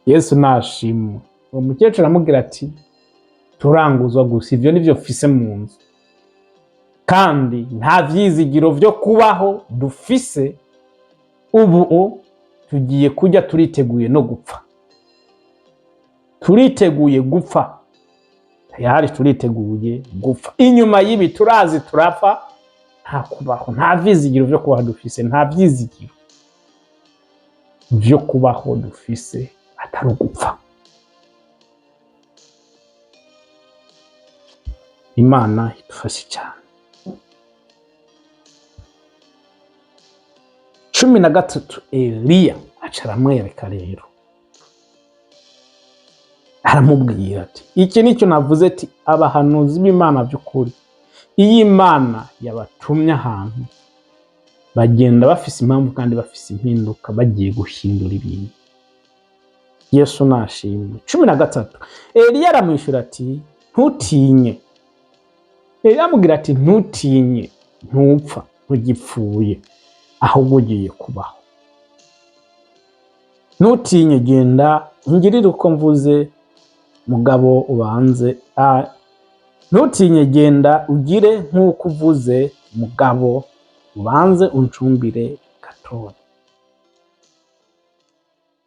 Yesu nashimwe. Uwo mukecuru aramubwira ati turanguzwa gusa, ivyo nivyo mfise mu nzu, kandi nta vyizigiro vyo kubaho dufise. Ubu tugiye kujya turiteguye no gupfa, turiteguye gupfa, tayari turiteguye gupfa. Inyuma y'ibi turazi turapfa, nta kubaho, nta vyizigiro vyo kubaho dufise, nta vyizigiro vyo kubaho dufise atari gupfa. Imana idufashe cyane. 13 Eliya aca aramwereka rero, aramubwira ati iki nicyo navuze ati abahanuzi b'Imana by'ukuri, iyi Imana yabatumye ahantu bagenda bafise impamvu kandi bafise impinduka, bagiye guhindura ibintu. Yesu nashimwe. 13 Eliya aramwishura ati ntutinye. Eliya amubwira ati ntutinye, ntupfa, ntugipfuye, ahubwo ugiye kubaho. Ntutinye, genda ngirire uko mvuze mugabo ubanze ntutinye, genda ugire nk'uko uvuze mugabo, ubanze uncumbire gatoya,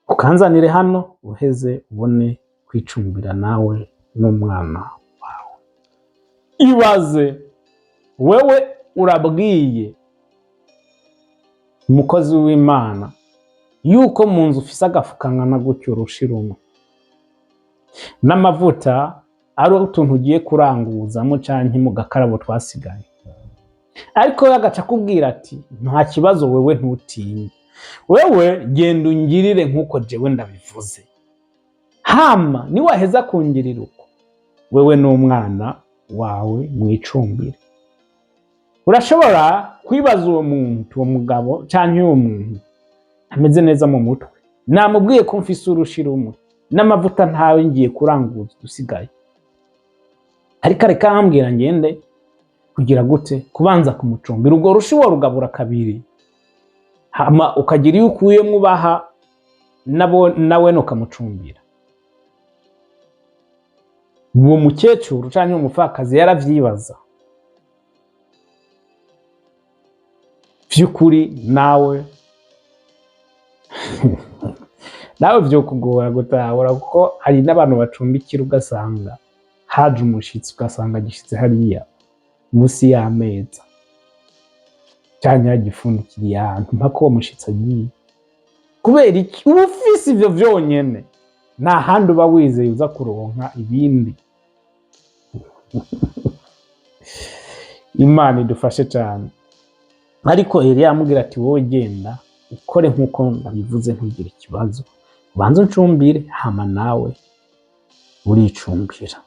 ukanzanire hano, uheze ubone kwicumbira nawe n'umwana wawe. Ibaze wewe urabwiye umukozi w'Imana yuko mu nzu ufise agafukangana gutyo urushi rumwe n'amavuta ari utuntu ugiye kuranguzamo canke mu gakarabo twasigaye, ariko agaca akubwira ati nta kibazo, wewe ntutinye, wewe genda ungirire nk'uko jewe ndabivuze, hama niwaheza kungirira uko, wewe n'umwana wawe mwicumbire. Urashobora kwibaza uwo muntu, uwo mugabo canke uwo muntu ameze neza mu mutwe, namubwiye ko mfise urushi rumwe n'amavuta ntawe ngiye kuranguza dusigaye, ariko areka ambwira ngende kugira gute, kubanza kumucumbira. Urwo rushi wo rugabura kabiri, hama ukagira iyo ukuyemwo ubaha nawe ukamucumbira. Uwo mukecuru canke umupfakazi yaravyibaza vy'ukuri, nawe vyokugora gutahura, kuko hari n'abantu bacumbikira ugasanga haje umushitsi, ugasanga gishitse hariya musi y'ameza canke yagifundikiriye ahantu mpaka uwo mushitsi agiye. Kubera iki? Uba ufise ivyo vyonyene, nta handi uba wizeye uza kuronka ibindi. Imana idufashe cane. Ariko Eliya amubwira ati wowe genda ukore nk'uko ndabivuze, ntugire ikibazo, ubanze uncumbire hama nawe uricumbira.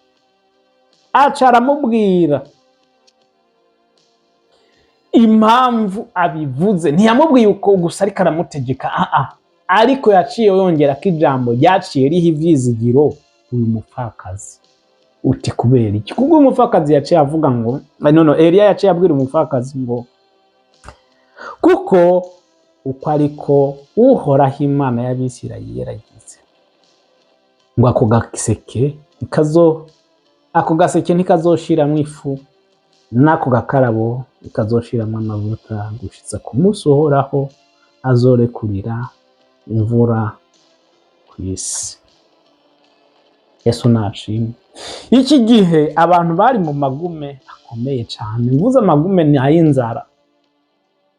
Aca aramubwira impamvu abivuze, ntiyamubwiye uko gusa ariko aramutegeka, ariko yaciye yongera ko ijambo ryaciye riha ivyizigiro uyu mupfakazi. Uti kubera iki? Kuko uyu mupfakazi yaciye avuga ngo Eliya yaciye abwira umupfakazi ngo kuko uko ariko Uhoraho Imana y'Abisirayeli yaragize ngo ako gaseke ntikazoshiramwo ifu, n'ako gakarabo ikazoshiramwo amavuta, gushitsa ku munsi Uhoraho azorekurira imvura kw'isi. Yesu nashimwe. Iki gihe abantu bari mu magume akomeye cane, mvuze amagume ni ay'inzara,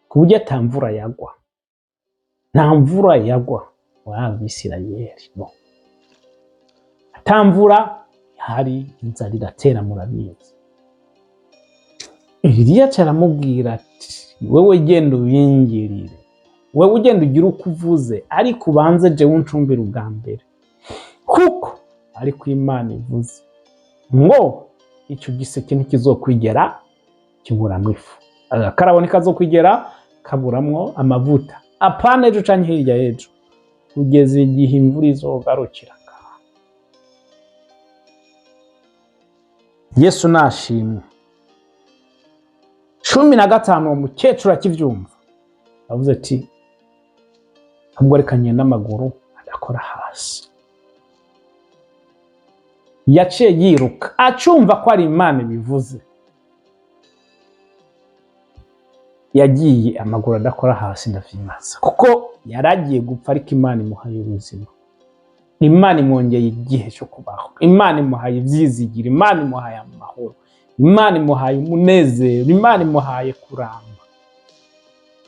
ku buryo ata mvura yagwa, nta mvura yagwa muri Abisirayeli, no, ata mvura hari, inzara iratera murabizi. Eliya aramubwira ati wewe genda ubingirire, wewe ugenda ugira uko uvuze, ariko ubanze jewe uncumbire ubwa mbere, kuko ariko Imana ivuze ngo ico giseke ntikizokwigera kiburamwo ifu, agakarabo nikazokwigera kaburamwo amavuta, apana ejo canke hirya y'ejo, kugeza igihe imvura izogarukira. Yesu nashimwe. 15 uwo mukecuru akivyumva avuze ati ahubwo reka ngende n'amaguru adakora hasi. Yaciye yiruka acumva ko ari Imana bivuze, yagiye amaguru adakora hasi. Ndavyimaza kuko yaragiye gupfa, ariko Imana imuhaye ubuzima, Imana imwongeye igihe cyo kubaho, Imana imuhaye ivyizigiro, Imana imuhaye amahoro, Imana imuhaye umunezero, Imana imuhaye kuramba.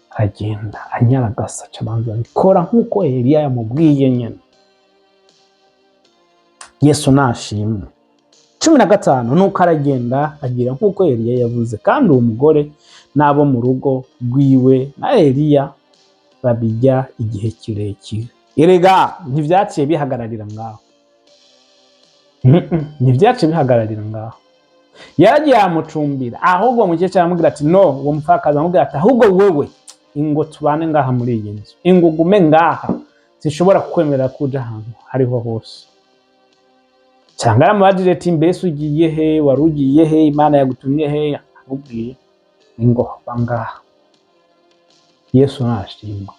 Agenda anyaragasa cabanza bikora nk'uko Eliya yamubwiye nyene. Yesu nashimwe. 15 nuko aragenda agira nk'uko Eliya yavuze, kandi uwo mugore n'abo mu rugo rwiwe na Eliya babijya igihe kirekire. Erega ntivyaciye bihagararira ngaho, ntivyaciye bihagararira ngaho. Yaragiye amucumbira, ahubwo umukecuru aramubwira ati no, uwo mupfakazi aramubwira ati ahubwo wewe ingo tubane ngaha muri iyi nzu, ingo gume ngaha, sinshobora kukwemerera kuja ahantu hariho hose. Cyangwa aramubajije ati mbese ugiye he, wari ugiye he, Imana yagutumye he? Amubwiye ingo bangaha. Yesu nashimwe.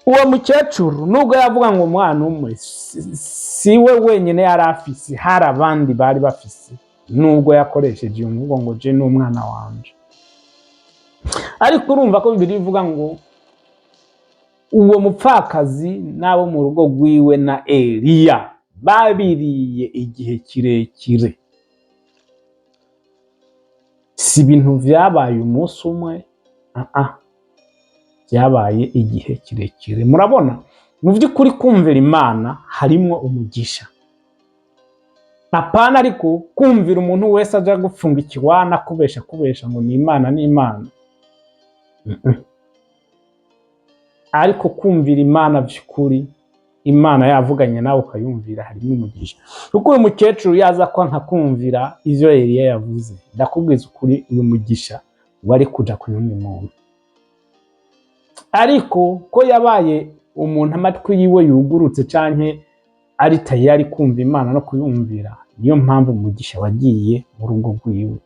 Uwo mukecuru nubwo yavuga ngo umwana umwe si we wenyine yari afise, hari abandi bari bafise nubwo yakoresheje iyo mvugo ngo je n'umwana wanje. Ariko urumva ko Bibiliya ivuga ngo uwo mupfakazi n'abo mu rugo rwiwe na Eliya babiriye igihe kirekire. Si ibintu vyabaye umunsi umwe, vyabaye igihe kirekire. Murabona, mu by'ukuri kumvira Imana harimwo umugisha. Apana ariko kumvira umuntu wese aja gupfunga ikiwana kubesha ngo ni Imana n'Imana. Ariko kumvira Imana by'ukuri, Imana yavuganye nawe ukayumvira harimo umugisha. Kuko uyu mukecuru yaza kwa nka kumvira ivyo Eliya yavuze, ndakubwiza ukuri uyu mugisha wari kuja ku yundi muntu. Ariko ko yabaye umuntu amatwi yiwe yugurutse canke ari tayari kumva Imana no kuyumvira, niyo mpamvu umugisha wagiye mu rugo rwiwe.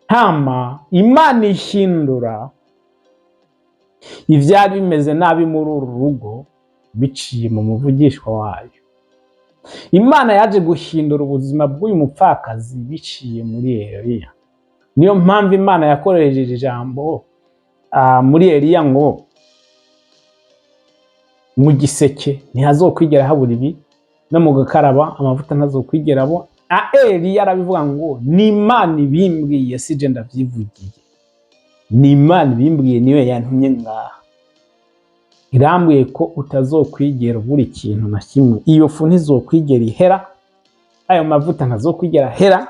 Hama Imana ihindura ivyari bimeze nabi muri uru rugo biciye mu muvugishwa wayo. Imana yaje guhindura ubuzima bw'uyu mupfakazi biciye muri Eliya. Niyo mpamvu Imana yakoresheje ijambo muri Eliya ngo mu giseke ntihazokwigera habura ibi, no mu gakaraba amavuta ntazokwigera abo. Eliya arabivuga ngo ni Imana ibimbwiye, sije ndavyivugiye. Ni Imana ibimbwiye, niyo yantumye ngaha. Irambwiye ko utazokwigera buri kintu na kimwe. Iyo fu ntizokwigera ihera, ayo mavuta ntazokwigera hera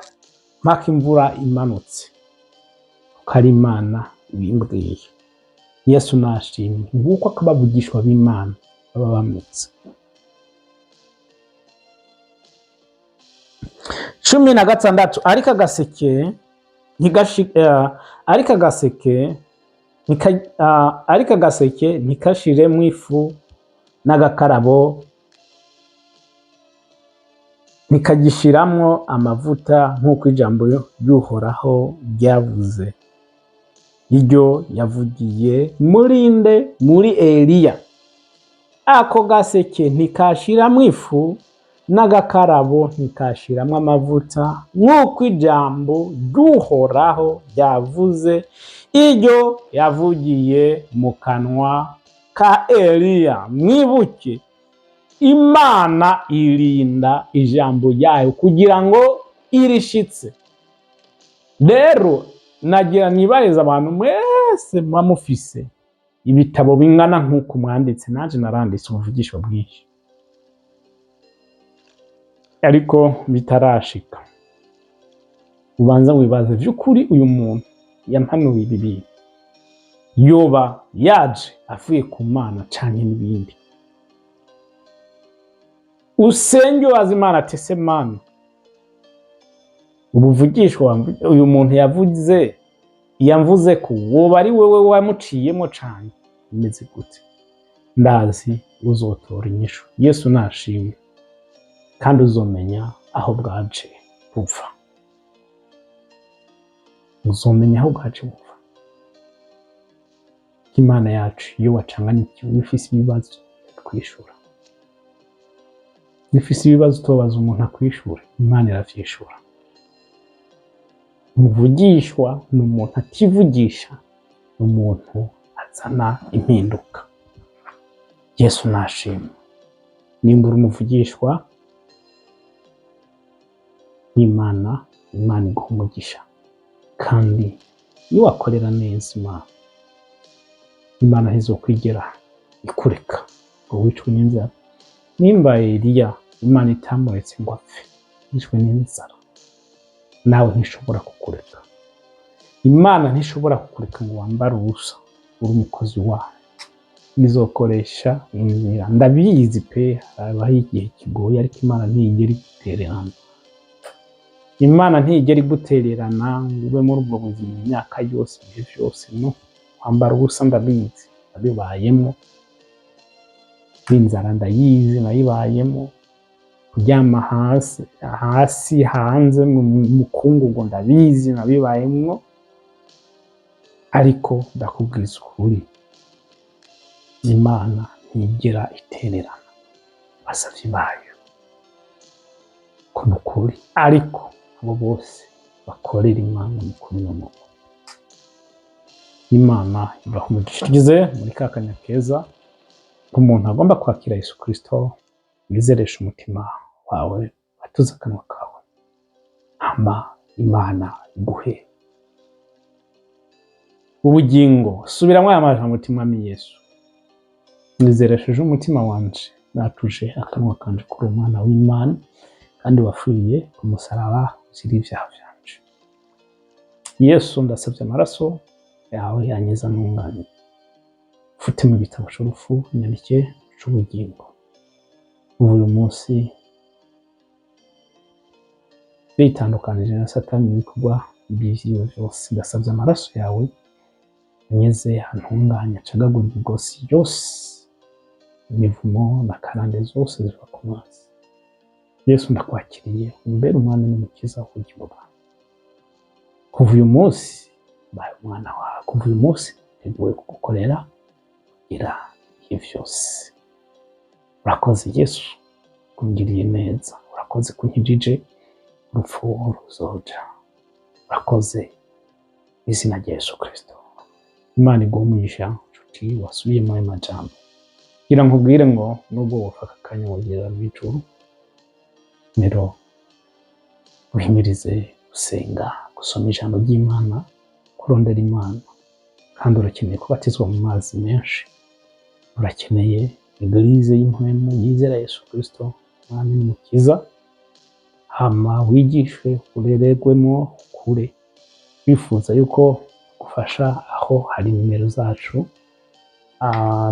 mpaka imvura imanutse. Kuko ari Imana ibimbwiye. Yesu nashimwe. Nguko akabavugishwa b'Imana baba bameze. 16 ariko agaseke ntikashiremwo ifu, n'agakarabo nikagishiramwo amavuta nk'uko ijambo ry'Uhoraho ryavuze. Iryo yavugiye muri Eliya. Ako gaseke ntikashiramwo ifu, n'agakarabo ntikashiramwo amavuta nk'uko ijambo ry'Uhoraho ryavuze. Iryo yavugiye mu kanwa ka Eliya. Mwibuke, Imana irinda ijambo yayo kugira ngo irishitse. Rero nagira nibariza abantu mwese muba mufise ibitabo bingana nk'uko mwanditse, naje naranditse ubuvugishwa bwinshi, ariko bitarashika. Ubanza wibaze vy'ukuri uyu muntu yampanuye ibi bintu yoba yaje avuye ku Mana canke n'ibindi. Usenge waza Imana ati se Mana, ubuvugishwa uyu muntu yamvuze ko woba ari wewe wamuciyemo cane imeze gute. Ndazi uzotora inyishu. Yesu nashimwe. Kandi uzomenya aho bwaje bupfa. Uzomenya aho bwaje bupfa. Imana yacu iyo wacanganikiwe wifise ibibazo kwishura. Wifise ibibazo utobaza umuntu akwishura, Imana iravyishura. Umuvugishwa ni umuntu ativugisha, ni umuntu azana impinduka. Yesu nashimwe. Nimba uri umuvugishwa n'Imana, Imana iguha umugisha. Kandi iyo wakorera neza Imana ntizokwigera ikureka ngo wicwe n'inzara. Nimba Eliya Imana itamuretse ngo apfe yishwe n'inzara, nawe ntishobora kukureka. Imana ntishobora kukureka ngo wambare ubusa, uri umukozi wayo. Izokoresha inzira. Ndabizi pe, habaho igihe kigoye, ariko Imana ntiyigera igutererana. Imana ntiyigera igutererana ngo ube muri ubwo buzima imyaka yose, ibihe vyose. No, kwambara ubusa ndabizi, nabibayemo. Inzara ndayizi, nayibayemo. Kuryama hasi hanze mu mukungugu ndabizi, nabibayemo. Ariko ndakubwiza ukuri, Imana ntiyigera itererana abasavyi bayo. Ko nukuri. Ariko abo bose bakorera Imana mu kuri no mu kuri. Imana ibaha umugisha. Tugeze muri ka kanya keza umuntu agomba kwakira Yesu Kristo, wizeresha umutima wawe, watuza akanwa kawe, hama Imana iguhe ubugingo. Subiramo aya majambo uti mwami Yesu, nizeresheje umutima wanje, natuje akanwa kanje kuri umwana w'Imana kandi wapfiriye ku musaraba uzira ibyaha byanje. Yesu, ndasabye amaraso yawe yankiza ntunganye, ufite mu gitabo cy'urupfu inyandike cy'ubugingo. Uyu munsi bitandukanije na Satani n'ibikorwa by'ivyiwe byose, ndasabye amaraso yawe anyeze antunganye, acagagura imigozi yose, imivumo na karande zose ziva ku mazi. Yesu, ndakwakiriye umbere umwami n'umukiza w'ubugingo bwawe. Kuva uyu munsi mbaye umwana wawe, kuva uyu munsi nteguye kugukorera kugira ibihe byose. Urakoze Yesu kungiriye neza, urakoze kunkijije urupfu ruzoja, urakoze izina rya Yesu Kristo. Imana iguhe umugisha nshuti wasubiyemo ayo majambo. Ngira nkubwire ngo nubwo wafaka akanya wogera mw'ijuru, rero uhimirize gusenga, gusoma ijambo ry'Imana, kurondera Imana, kandi urakeneye kubatizwa mu mazi menshi. Urakeneye eglise y'impwemu yizera Yesu Kristo umwami n'umukiza, hama wigishwe, urererwemo, ukure. Bifuza yuko gufasha, aho hari nimero zacu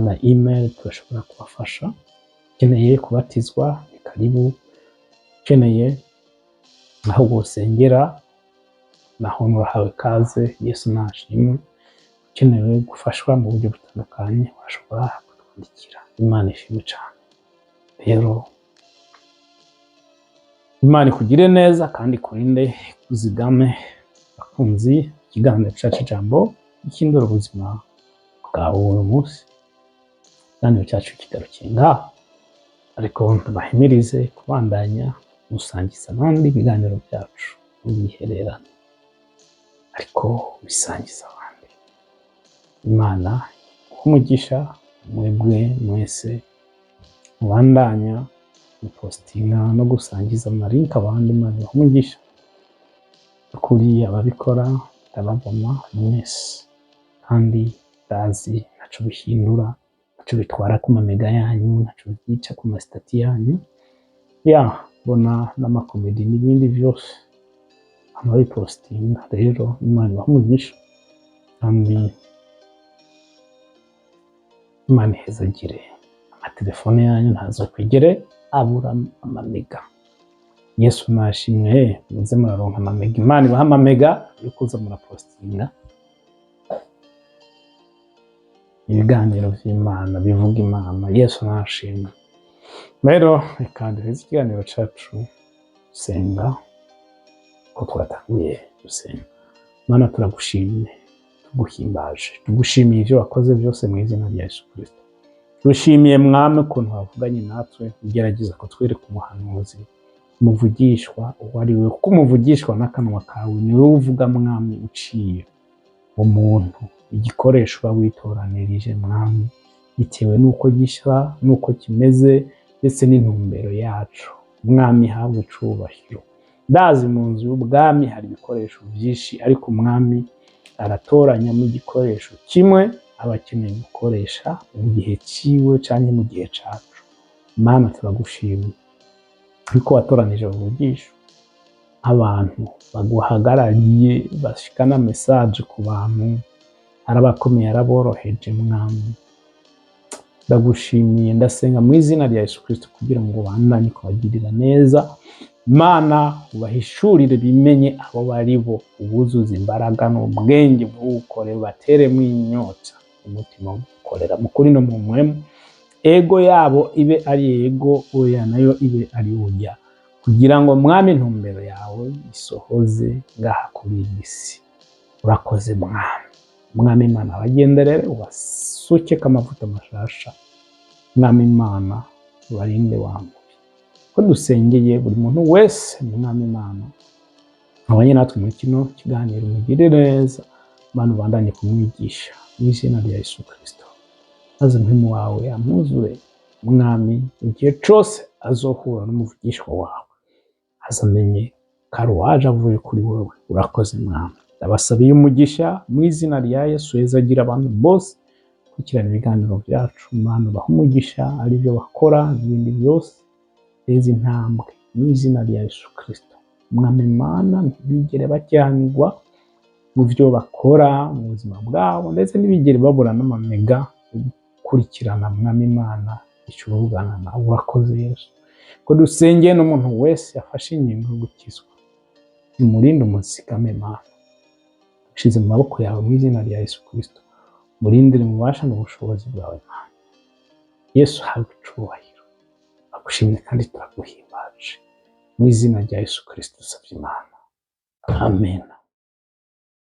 na email turashobora kubafasha. Ukeneye kubatizwa, ni karibu. Ukeneye aho gusengera, naho murahawe kaze. Yesu nashimwe. Ukeneye gufashwa mu buryo butandukanye, urashobora kutwandikira. Imana ishimwe cyane. Rero Imana ikugire neza kandi kurinde, kuzigame. Bakunzi ikiganiro cyacu ijambo ikindura ubuzima bwawe uyu munsi, ikiganiro cyacu kigarukiye ngaho, ariko ntibahimirize kubandanya gusangiza abandi ibiganiro byacu, ntubihererane, ariko bisangiza abandi. Imana umugisha mwebwe mwese mubandanya gupostinga no gusangiza amalinki abandi. Imana umugisha kuri ababikora, ndababona mwese, kandi ndazi ntaco bihindura, ntaco bitwara ku mamega yanyu, ntaco byica ku masitati yanyu. Mbona n'amakomedi n'ibindi byose amabipostinga. Rero Imana umugisha, kandi Imana ihezagire. Amatelefone yanyu ntazokwigere abura amamega. Yesu nashimwe, muze muraronka amamega. Imana ibaha amamega yo kuza murapostinga ibiganiro by'Imana, bivuga Imana. Yesu nashimwe. Rero reka duheze ikiganiro cyacu dusenga, ko twatanguye dusenga. Mana, turagushimye, tuguhimbaje, tugushimiye ibyo wakoze byose mu izina rya Yesu Kristo. Tugushimiye mwami ukuntu wavuganye natwe, ugerageza kutwereka umuhanuzi, umuvugishwa uwo ari we, kuko umuvugishwa n'akanwa kawe ni wowe uvuga mwami, uciye umuntu, igikoresho uba witoranirije mwami, bitewe n'uko gishya, n'uko kimeze, ndetse n'intumbero yacu. Mwami habwe icubahiro. Ndazi mu nzu y'ubwami hari ibikoresho byinshi, ariko mwami aratoranyamo igikoresho kimwe aba akeneye gukoresha mu gihe ciwe canke mu gihe cacu. Mana, turagushimye ariko watoranije ubuvugisho abantu baguhagarariye, bashikana message ku bantu, arabakomeye, araboroheje mwami. Ndagushimiye, ndasenga mu izina rya Yesu Kristo kugira ngo bandanye kubagirira neza. Mana, ubahishurire bimenye abo bari bo, ubuzuza imbaraga n'ubwenge bwo gukora, bateremo inyota umutima wo gukorera mu kuri no mu mwemu. Ego yabo ibe ari ego, oya nayo ibe ari oya, kugira ngo mwami intumbero yawe isohoze ngaha kuri iyi si. Urakoze mwami. Mwami Imana, abagenderere ubasukeko amavuta mashasha. Mwami Imana, ubarinde wangu ko dusengeye buri muntu wese. Mwami Imana, abanye natwe muri kino kiganiro mugire neza, Mana ubandanye kumwigisha mu izina rya Yesu Kristo, maze umuhemu wawe amwuzure mwami, igihe cose azohura n'umuvugishwa wawe azamenye ko ari uwaje avuye kuri wewe. Urakoze mwami, ndabasabiye umugisha mu izina rya Yesu. Yezu agira abantu bose kurikirana ibiganiro byacu, Mana ubahe umugisha ari byo bakora n'ibindi byose, teza intambwe mu izina rya Yesu Kristo. Mwami Mana, ntibigere bajyanirwa mu byo bakora mu buzima bwabo, ndetse ntibigere babura n'amamega yo gukurikirana mwami Mana icyo uvugana nawe. Urakoze Yesu, ko dusengeye n'umuntu wese yafashe ingingo yo gukizwa, umurinde umuzigame Mana, ushize mu maboko yawe mu izina rya Yesu Kristo, murindire mu bubasha n'ubushobozi bwawe Mana. Yesu habwe icubahiro, agushimye kandi turaguhimbaje mu izina rya Yesu Kristo usabye Imana, amen.